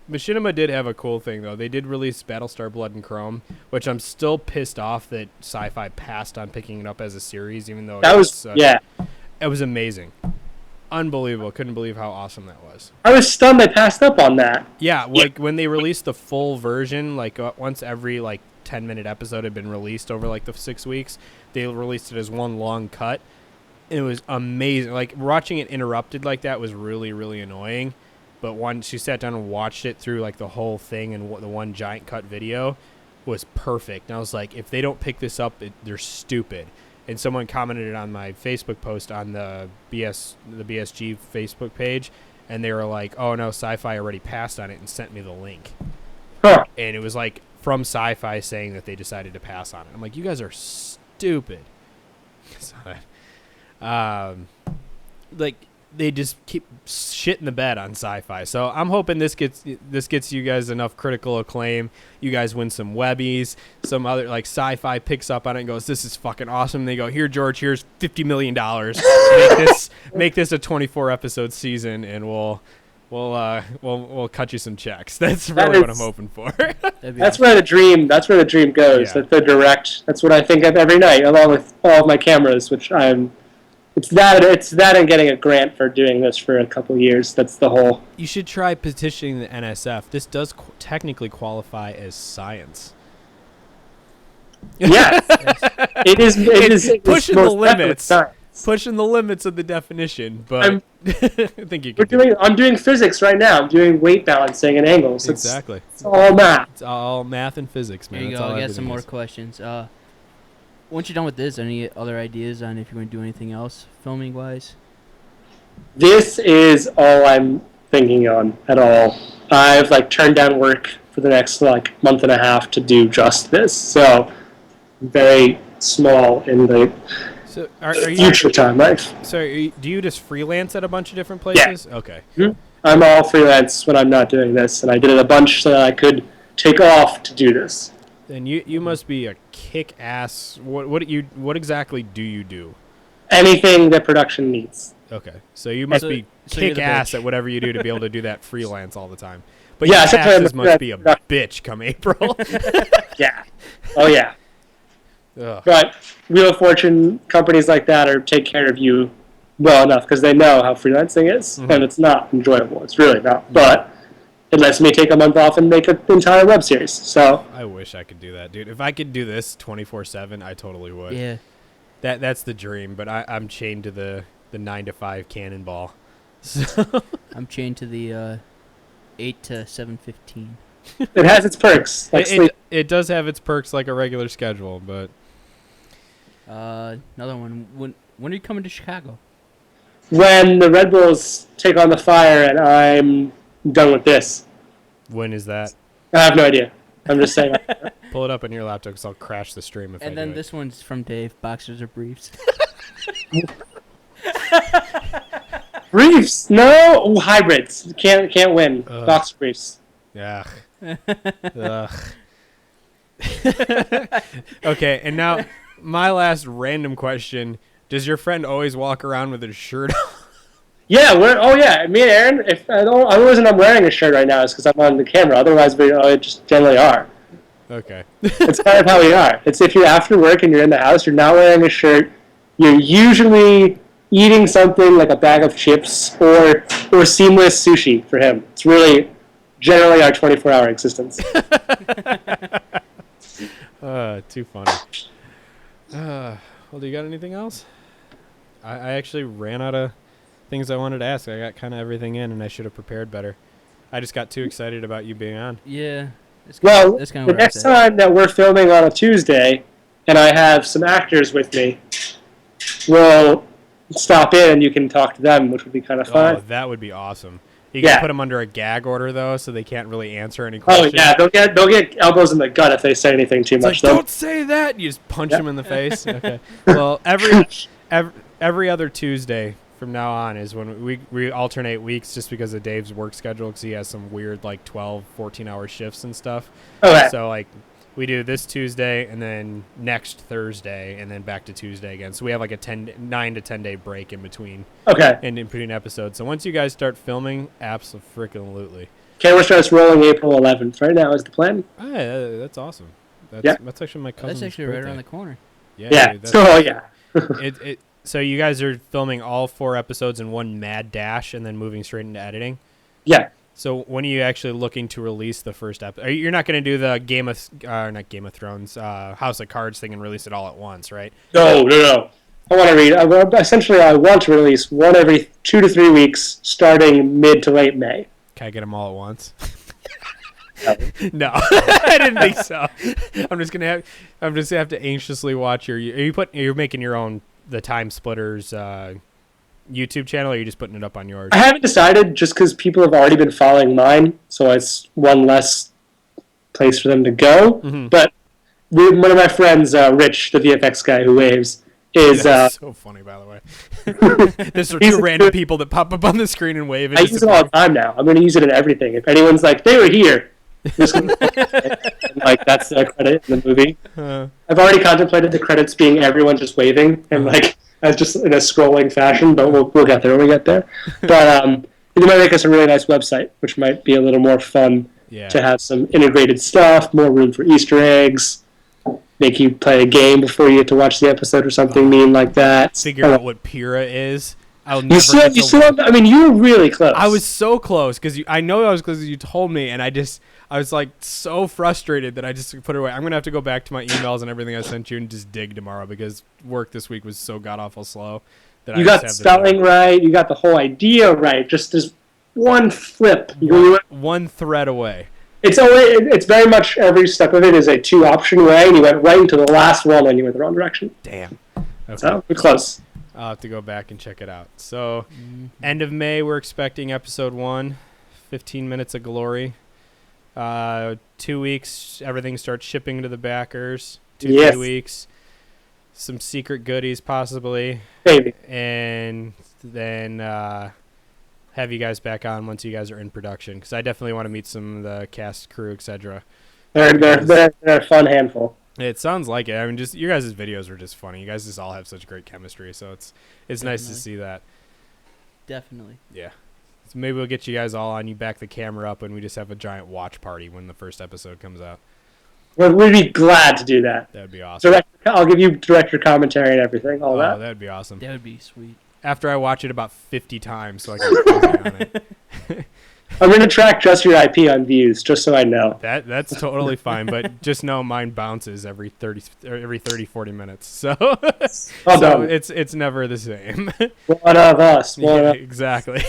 [SPEAKER 1] Machinima did have a cool thing, though. They did release Battlestar Blood and Chrome, which I'm still pissed off that Sci-Fi passed on picking it up as a series, even though it was amazing. Unbelievable. Couldn't believe how awesome that was.
[SPEAKER 3] I was stunned they passed up on that.
[SPEAKER 1] Yeah, like when they released the full version, like once every like 10-minute episode had been released over like the 6 weeks, they released it as one long cut. It was amazing. Like watching it interrupted like that was really, really annoying. But once you sat down and watched it through like the whole thing and the one giant cut video was perfect. And I was like, if they don't pick this up, they're stupid. And someone commented on my Facebook post on the BSG Facebook page, and they were like, "Oh no, Sci-Fi already passed on it and sent me the link."
[SPEAKER 3] Huh.
[SPEAKER 1] And it was like from Sci-Fi saying that they decided to pass on it. I'm like, you guys are stupid. Like they just keep shit in the bed on Sci-Fi. So I'm hoping this gets you guys enough critical acclaim. You guys win some Webbies. Some other like Sci-Fi picks up on it and goes, "This is fucking awesome." And they go, "Here, George. Here's $50 million. Make this a 24 episode season, and we'll cut you some checks." That's really what I'm hoping for.
[SPEAKER 3] That's where the dream goes.
[SPEAKER 1] Yeah.
[SPEAKER 3] That's the direct. That's what I think of every night, along with all of my cameras, which It's that and getting a grant for doing this for a couple years. That's the whole.
[SPEAKER 1] You should try petitioning the NSF. This does technically qualify as science.
[SPEAKER 3] Yes, it is. It is
[SPEAKER 1] pushing
[SPEAKER 3] most
[SPEAKER 1] the limits.
[SPEAKER 3] science.
[SPEAKER 1] Pushing the limits of the definition, but I think you can.
[SPEAKER 3] I'm doing physics right now. I'm doing weight balancing and angles.
[SPEAKER 1] Exactly.
[SPEAKER 3] It's all math.
[SPEAKER 1] It's all math and physics, man.
[SPEAKER 2] There you
[SPEAKER 1] That's
[SPEAKER 2] go.
[SPEAKER 1] all
[SPEAKER 2] I got some
[SPEAKER 1] everything
[SPEAKER 2] more
[SPEAKER 1] is.
[SPEAKER 2] questions. Once you're done with this, any other ideas on if you're going to do anything else filming wise?
[SPEAKER 3] This is all I'm thinking on at all. I've turned down work for the next month and a half to do just this. So very small in the
[SPEAKER 1] So are you?
[SPEAKER 3] future time life.
[SPEAKER 1] So do you just freelance at a bunch of different places? Yeah. Okay.
[SPEAKER 3] I'm all freelance when I'm not doing this, and I did it a bunch so that I could take off to do this.
[SPEAKER 1] Then you must be a kick-ass. What exactly do you do?
[SPEAKER 3] Anything that production needs.
[SPEAKER 1] Okay, so you must be
[SPEAKER 2] so you're the
[SPEAKER 1] kick-ass
[SPEAKER 2] bitch.
[SPEAKER 1] at whatever you do to be able to do that freelance all the time. But
[SPEAKER 3] Yeah,
[SPEAKER 1] your
[SPEAKER 3] sometimes
[SPEAKER 1] taxes must be a
[SPEAKER 3] that's-
[SPEAKER 1] bitch come April.
[SPEAKER 3] Yeah. Oh, yeah.
[SPEAKER 1] Ugh.
[SPEAKER 3] But Wheel of Fortune, companies like that take care of you well enough because they know how freelancing is, and it's not enjoyable. It's really not. But it lets me take a month off and make an entire web series. So
[SPEAKER 1] I wish I could do that, dude. If I could do this 24/7, I totally would.
[SPEAKER 2] Yeah.
[SPEAKER 1] That's the dream, but I'm chained to the 9 to 5 cannonball. So
[SPEAKER 2] I'm chained to the 8 to 7:15.
[SPEAKER 3] it has its perks.
[SPEAKER 1] it does have its perks like a regular schedule, but
[SPEAKER 2] Another one. When are you coming to Chicago?
[SPEAKER 3] When the Red Bulls take on the fire and I'm done with this.
[SPEAKER 1] when is that?
[SPEAKER 3] I have no idea. I'm just saying.
[SPEAKER 1] Pull it up on your laptop because I'll crash the stream if I
[SPEAKER 2] And then
[SPEAKER 1] do it.
[SPEAKER 2] this one's from Dave. Boxers or briefs?
[SPEAKER 3] Briefs? No. Ooh, hybrids. Can't win. Boxer briefs.
[SPEAKER 1] Yeah. Ugh. Okay, and now my last random question: does your friend always walk around with his shirt on?
[SPEAKER 3] Yeah. Me and Aaron. If the only reason I'm wearing a shirt right now is because I'm on the camera. Otherwise, we just generally are.
[SPEAKER 1] Okay.
[SPEAKER 3] It's kind of how we are. It's if you're after work and you're in the house, you're not wearing a shirt. You're usually eating something like a bag of chips or seamless sushi for him. It's really generally our 24-hour existence.
[SPEAKER 1] Too funny. Well, do you got anything else? I actually ran out of things I wanted to ask. I got kind of everything in, and I should have prepared better. I just got too excited about you being on.
[SPEAKER 2] Yeah.
[SPEAKER 3] Well,
[SPEAKER 2] that's
[SPEAKER 3] the next time that we're filming on a Tuesday and I have some actors with me, we'll stop in and you can talk to them, which would be kind of fun.
[SPEAKER 1] Oh, that would be awesome. You can put them under a gag order, though, so they can't really answer any questions.
[SPEAKER 3] Oh, yeah. They'll get elbows in the gut if they say anything too much.
[SPEAKER 1] Like, don't say that! You just punch them in the face. Okay. Well, every other Tuesday from now on is when we alternate weeks just because of Dave's work schedule because he has some weird, 12, 14-hour shifts and stuff.
[SPEAKER 3] Okay.
[SPEAKER 1] So, we do this Tuesday and then next Thursday and then back to Tuesday again. So we have a 9 to 10 day break in between.
[SPEAKER 3] Okay.
[SPEAKER 1] And in between episodes. So once you guys start filming, absolutely.
[SPEAKER 3] Camera starts rolling April 11th. Right now is the plan.
[SPEAKER 1] Oh, yeah, that's awesome. That's actually my cousin's
[SPEAKER 2] That's actually
[SPEAKER 1] birthday.
[SPEAKER 2] right around the corner.
[SPEAKER 3] Yeah.
[SPEAKER 1] Dude, so you guys are filming all 4 episodes in one mad dash and then moving straight into editing?
[SPEAKER 3] Yeah.
[SPEAKER 1] So when are you actually looking to release the first episode? You're not going to do the not Game of Thrones, House of Cards thing and release it all at once, right?
[SPEAKER 3] No. I want to I want to release one every 2 to 3 weeks starting mid to late May.
[SPEAKER 1] Can I get them all at once? No, I didn't think so. I'm just gonna have to anxiously watch you're making your own the Time Splitters YouTube channel, or are you just putting it up on yours?
[SPEAKER 3] I haven't decided just because people have already been following mine, so it's one less place for them to go.
[SPEAKER 1] Mm-hmm.
[SPEAKER 3] But one of my friends, Rich, the VFX guy who waves, is...
[SPEAKER 1] That's so funny, by the way. There's 2 random people that pop up on the screen and wave.
[SPEAKER 3] I use it all the time now. I'm going to use it in everything. If anyone's like, they were here, I'm just gonna that's the credit in the movie. I've already contemplated the credits being everyone just waving and as just in a scrolling fashion, but we'll get there when we get there. But it might make us a really nice website, which might be a little more fun to have some integrated stuff, more room for Easter eggs, make you play a game before you get to watch the episode or something mean like that.
[SPEAKER 1] Figure out what Pyrrha is. I
[SPEAKER 3] mean, you were really close.
[SPEAKER 1] I was so close because I know I was close because you told me, and I was so frustrated that I just put it away. I'm gonna have to go back to my emails and everything I sent you and just dig tomorrow because work this week was so god awful slow. That
[SPEAKER 3] you got the spelling right. You got the whole idea right. Just this one flip.
[SPEAKER 1] One thread away.
[SPEAKER 3] It's very much every step of it is a 2-option way, and you went right into the last one and you went the wrong direction.
[SPEAKER 1] Damn. Okay.
[SPEAKER 3] So we're close.
[SPEAKER 1] I'll have to go back and check it out. So, end of May, we're expecting episode 1, 15 minutes of glory. 2 weeks, everything starts shipping to the backers. 3 weeks, some secret goodies possibly.
[SPEAKER 3] Maybe.
[SPEAKER 1] And then have you guys back on once you guys are in production. Because I definitely want to meet some of the cast, crew, etc.
[SPEAKER 3] They're a fun handful.
[SPEAKER 1] It sounds like it. I mean, just your guys' videos are just funny. You guys just all have such great chemistry, so it's nice to see that.
[SPEAKER 2] Definitely.
[SPEAKER 1] Yeah. So maybe we'll get you guys all on. You back the camera up, and we just have a giant watch party when the first episode comes out.
[SPEAKER 3] We'd be glad to do that.
[SPEAKER 1] That'd be awesome.
[SPEAKER 3] I'll give you director commentary and everything. All that.
[SPEAKER 1] That'd be awesome.
[SPEAKER 2] That would be sweet.
[SPEAKER 1] After I watch it about 50 times, so I can comment on it.
[SPEAKER 3] I'm going to track just your IP on views, just so I know.
[SPEAKER 1] That's totally fine, but just know mine bounces every 30, 40 minutes. So, it's never the same.
[SPEAKER 3] One of us.
[SPEAKER 1] Exactly.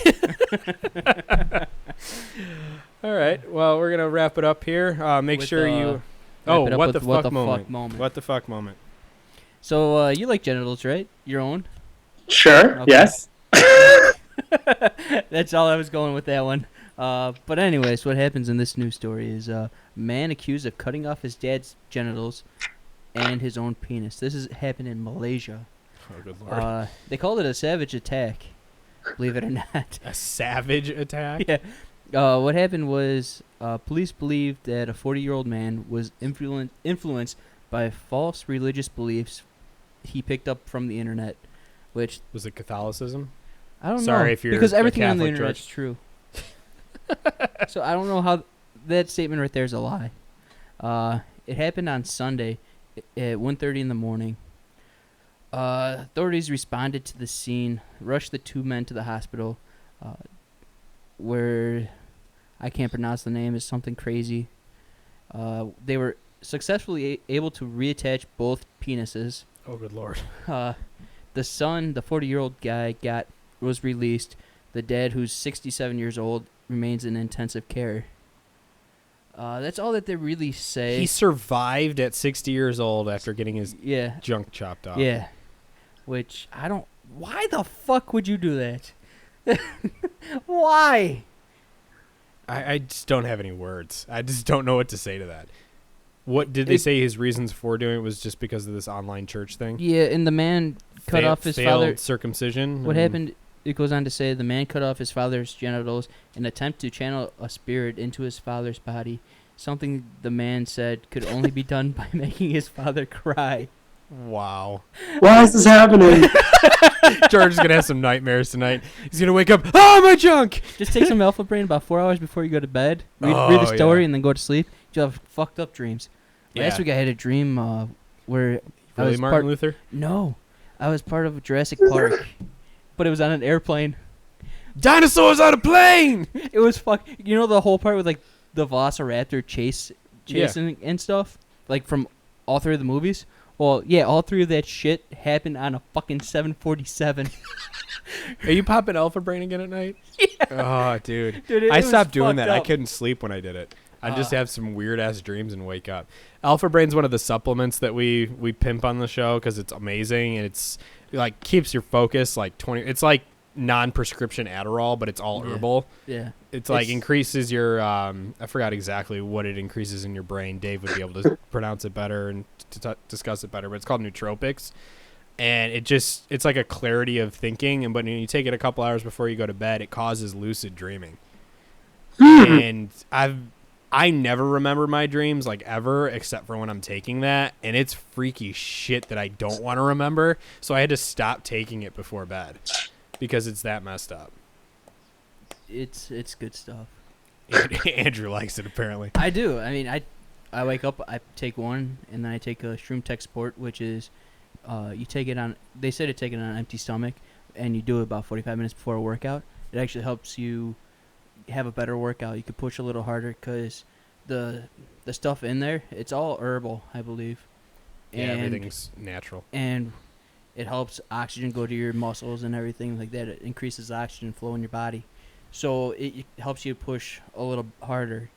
[SPEAKER 1] All right. Well, we're going to wrap it up here. Make sure you... what the fuck moment. What the fuck moment.
[SPEAKER 2] So, you like genitals, right? Your own?
[SPEAKER 3] Sure, okay. Yes.
[SPEAKER 2] That's all I was going with that one. But anyways, what happens in this news story is a man accused of cutting off his dad's genitals and his own penis. This has happened in Malaysia.
[SPEAKER 1] Oh, good lord.
[SPEAKER 2] They called it a savage attack, believe it or not.
[SPEAKER 1] A savage attack?
[SPEAKER 2] Yeah. What happened was police believed that a 40-year-old man was influenced by false religious beliefs he picked up from the internet, which...
[SPEAKER 1] Was it Catholicism?
[SPEAKER 2] I don't know.
[SPEAKER 1] Sorry if you're
[SPEAKER 2] because
[SPEAKER 1] a
[SPEAKER 2] everything on the
[SPEAKER 1] Catholic
[SPEAKER 2] internet is
[SPEAKER 1] church.
[SPEAKER 2] true. So I don't know how that statement right there is a lie. It happened on Sunday at 1:30 in the morning. Authorities responded to the scene, rushed the two men to the hospital, where I can't pronounce the name. It's something crazy. They were successfully able to reattach both penises.
[SPEAKER 1] Oh, good lord.
[SPEAKER 2] The son, the 40-year-old guy, was released. The dad, who's 67 years old, remains in intensive care. That's all that they really say.
[SPEAKER 1] He survived at 60 years old after getting his
[SPEAKER 2] Yeah.
[SPEAKER 1] junk chopped off.
[SPEAKER 2] Yeah. Which, I don't... Why the fuck would you do that? Why?
[SPEAKER 1] I just don't have any words. I just don't know what to say to that. What did they say his reasons for doing it was just because of this online church thing?
[SPEAKER 2] Yeah, and the man cut off his father...
[SPEAKER 1] circumcision?
[SPEAKER 2] What happened... It goes on to say the man cut off his father's genitals in an attempt to channel a spirit into his father's body, something the man said could only be done by making his father cry.
[SPEAKER 1] Wow.
[SPEAKER 3] Why is this happening?
[SPEAKER 1] George is going to have some nightmares tonight. He's going to wake up, oh, my junk!
[SPEAKER 2] Just take some Alpha Brain about 4 hours before you go to bed, read the story,
[SPEAKER 1] yeah.
[SPEAKER 2] and then go to sleep. You'll have fucked up dreams. Last week I had a dream where I
[SPEAKER 1] Really,
[SPEAKER 2] was
[SPEAKER 1] Martin Luther?
[SPEAKER 2] No, I was part of Jurassic Park, but it was on an airplane.
[SPEAKER 1] Dinosaurs on a plane!
[SPEAKER 2] It was You know the whole part with like the Velociraptor chasing and stuff, like from all three of the movies. Well, yeah, all three of that shit happened on a fucking 747.
[SPEAKER 1] Are you popping Alpha Brain again at night?
[SPEAKER 2] Yeah.
[SPEAKER 1] Oh, dude.
[SPEAKER 2] Dude,
[SPEAKER 1] I stopped doing that. I
[SPEAKER 2] Up.
[SPEAKER 1] couldn't sleep when I did it. I just have some weird-ass dreams and wake up. Alpha Brain's one of the supplements that we pimp on the show because it's amazing and it's like keeps your focus like 20. It's like non-prescription Adderall, but it's all herbal.
[SPEAKER 2] Yeah.
[SPEAKER 1] It's like increases your I forgot exactly what it increases in your brain. Dave would be able to pronounce it better and discuss it better, but it's called nootropics. And it's like a clarity of thinking, and but when you take it a couple hours before you go to bed, it causes lucid dreaming. And I never remember my dreams like ever except for when I'm taking that, and it's freaky shit that I don't want to remember. So I had to stop taking it before bed because it's that messed up.
[SPEAKER 2] It's good stuff.
[SPEAKER 1] Andrew likes it apparently.
[SPEAKER 2] I do. I mean, I wake up, I take one, and then I take a Shroom Tech Sport, which is you take it on. They say to take it on an empty stomach, and you do it about 45 minutes before a workout. It actually helps you have a better workout. You could push a little harder because the stuff in there, it's all herbal, I believe.
[SPEAKER 1] Yeah, everything's natural.
[SPEAKER 2] And it helps oxygen go to your muscles and everything like that. It increases oxygen flow in your body. So it helps you push a little harder.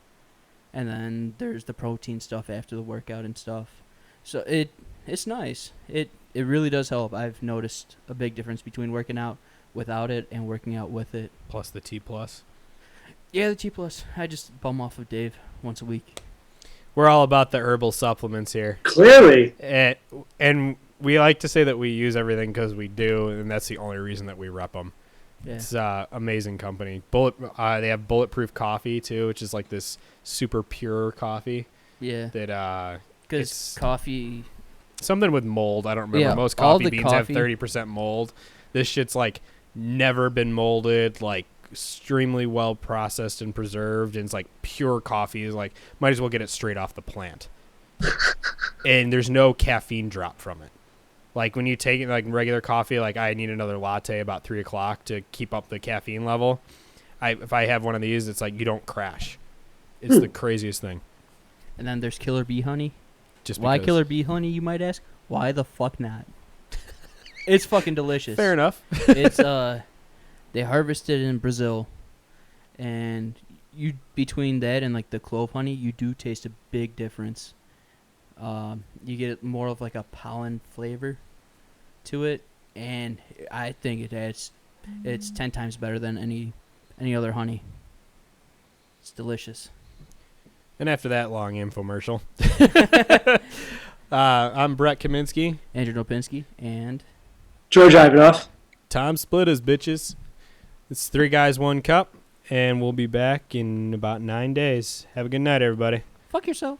[SPEAKER 2] And then there's the protein stuff after the workout and stuff. So it's nice. It really does help. I've noticed a big difference between working out without it and working out with it.
[SPEAKER 1] Plus the T+.
[SPEAKER 2] Yeah, the T+. I just bum off of Dave once a week.
[SPEAKER 1] We're all about the herbal supplements here.
[SPEAKER 3] Clearly.
[SPEAKER 1] And we like to say that we use everything because we do, and that's the only reason that we rep them.
[SPEAKER 2] Yeah.
[SPEAKER 1] It's amazing company. They have bulletproof coffee too, which is like this super pure coffee.
[SPEAKER 2] Yeah.
[SPEAKER 1] That
[SPEAKER 2] because coffee,
[SPEAKER 1] something with mold. I don't remember.
[SPEAKER 2] Yeah,
[SPEAKER 1] Most
[SPEAKER 2] all
[SPEAKER 1] coffee
[SPEAKER 2] the
[SPEAKER 1] beans have
[SPEAKER 2] coffee-
[SPEAKER 1] 30% mold. This shit's like never been molded. Like extremely well processed and preserved, and it's like pure coffee. Is like might as well get it straight off the plant. And there's no caffeine drop from it. Like when you take it like regular coffee, like I need another latte about 3 o'clock to keep up the caffeine level. If I have one of these, it's like you don't crash. It's the craziest thing.
[SPEAKER 2] and then there's Killer Bee Honey.
[SPEAKER 1] Just
[SPEAKER 2] Why
[SPEAKER 1] because.
[SPEAKER 2] Killer Bee Honey, you might ask? Why the fuck not? It's fucking delicious.
[SPEAKER 1] Fair enough.
[SPEAKER 2] It's they harvest it in Brazil, and you between that and like the clove honey, you do taste a big difference. You get more of like a pollen flavor to it, and I think it's 10 times better than any other honey. It's delicious.
[SPEAKER 1] And after that long infomercial, I'm Brett Kaminsky.
[SPEAKER 2] Andrew Nopinski and
[SPEAKER 3] George Ivanov.
[SPEAKER 1] Tom split us, bitches. It's 3 Guys, 1 Cup, and we'll be back in about 9 days. Have a good night, everybody.
[SPEAKER 2] fuck yourself.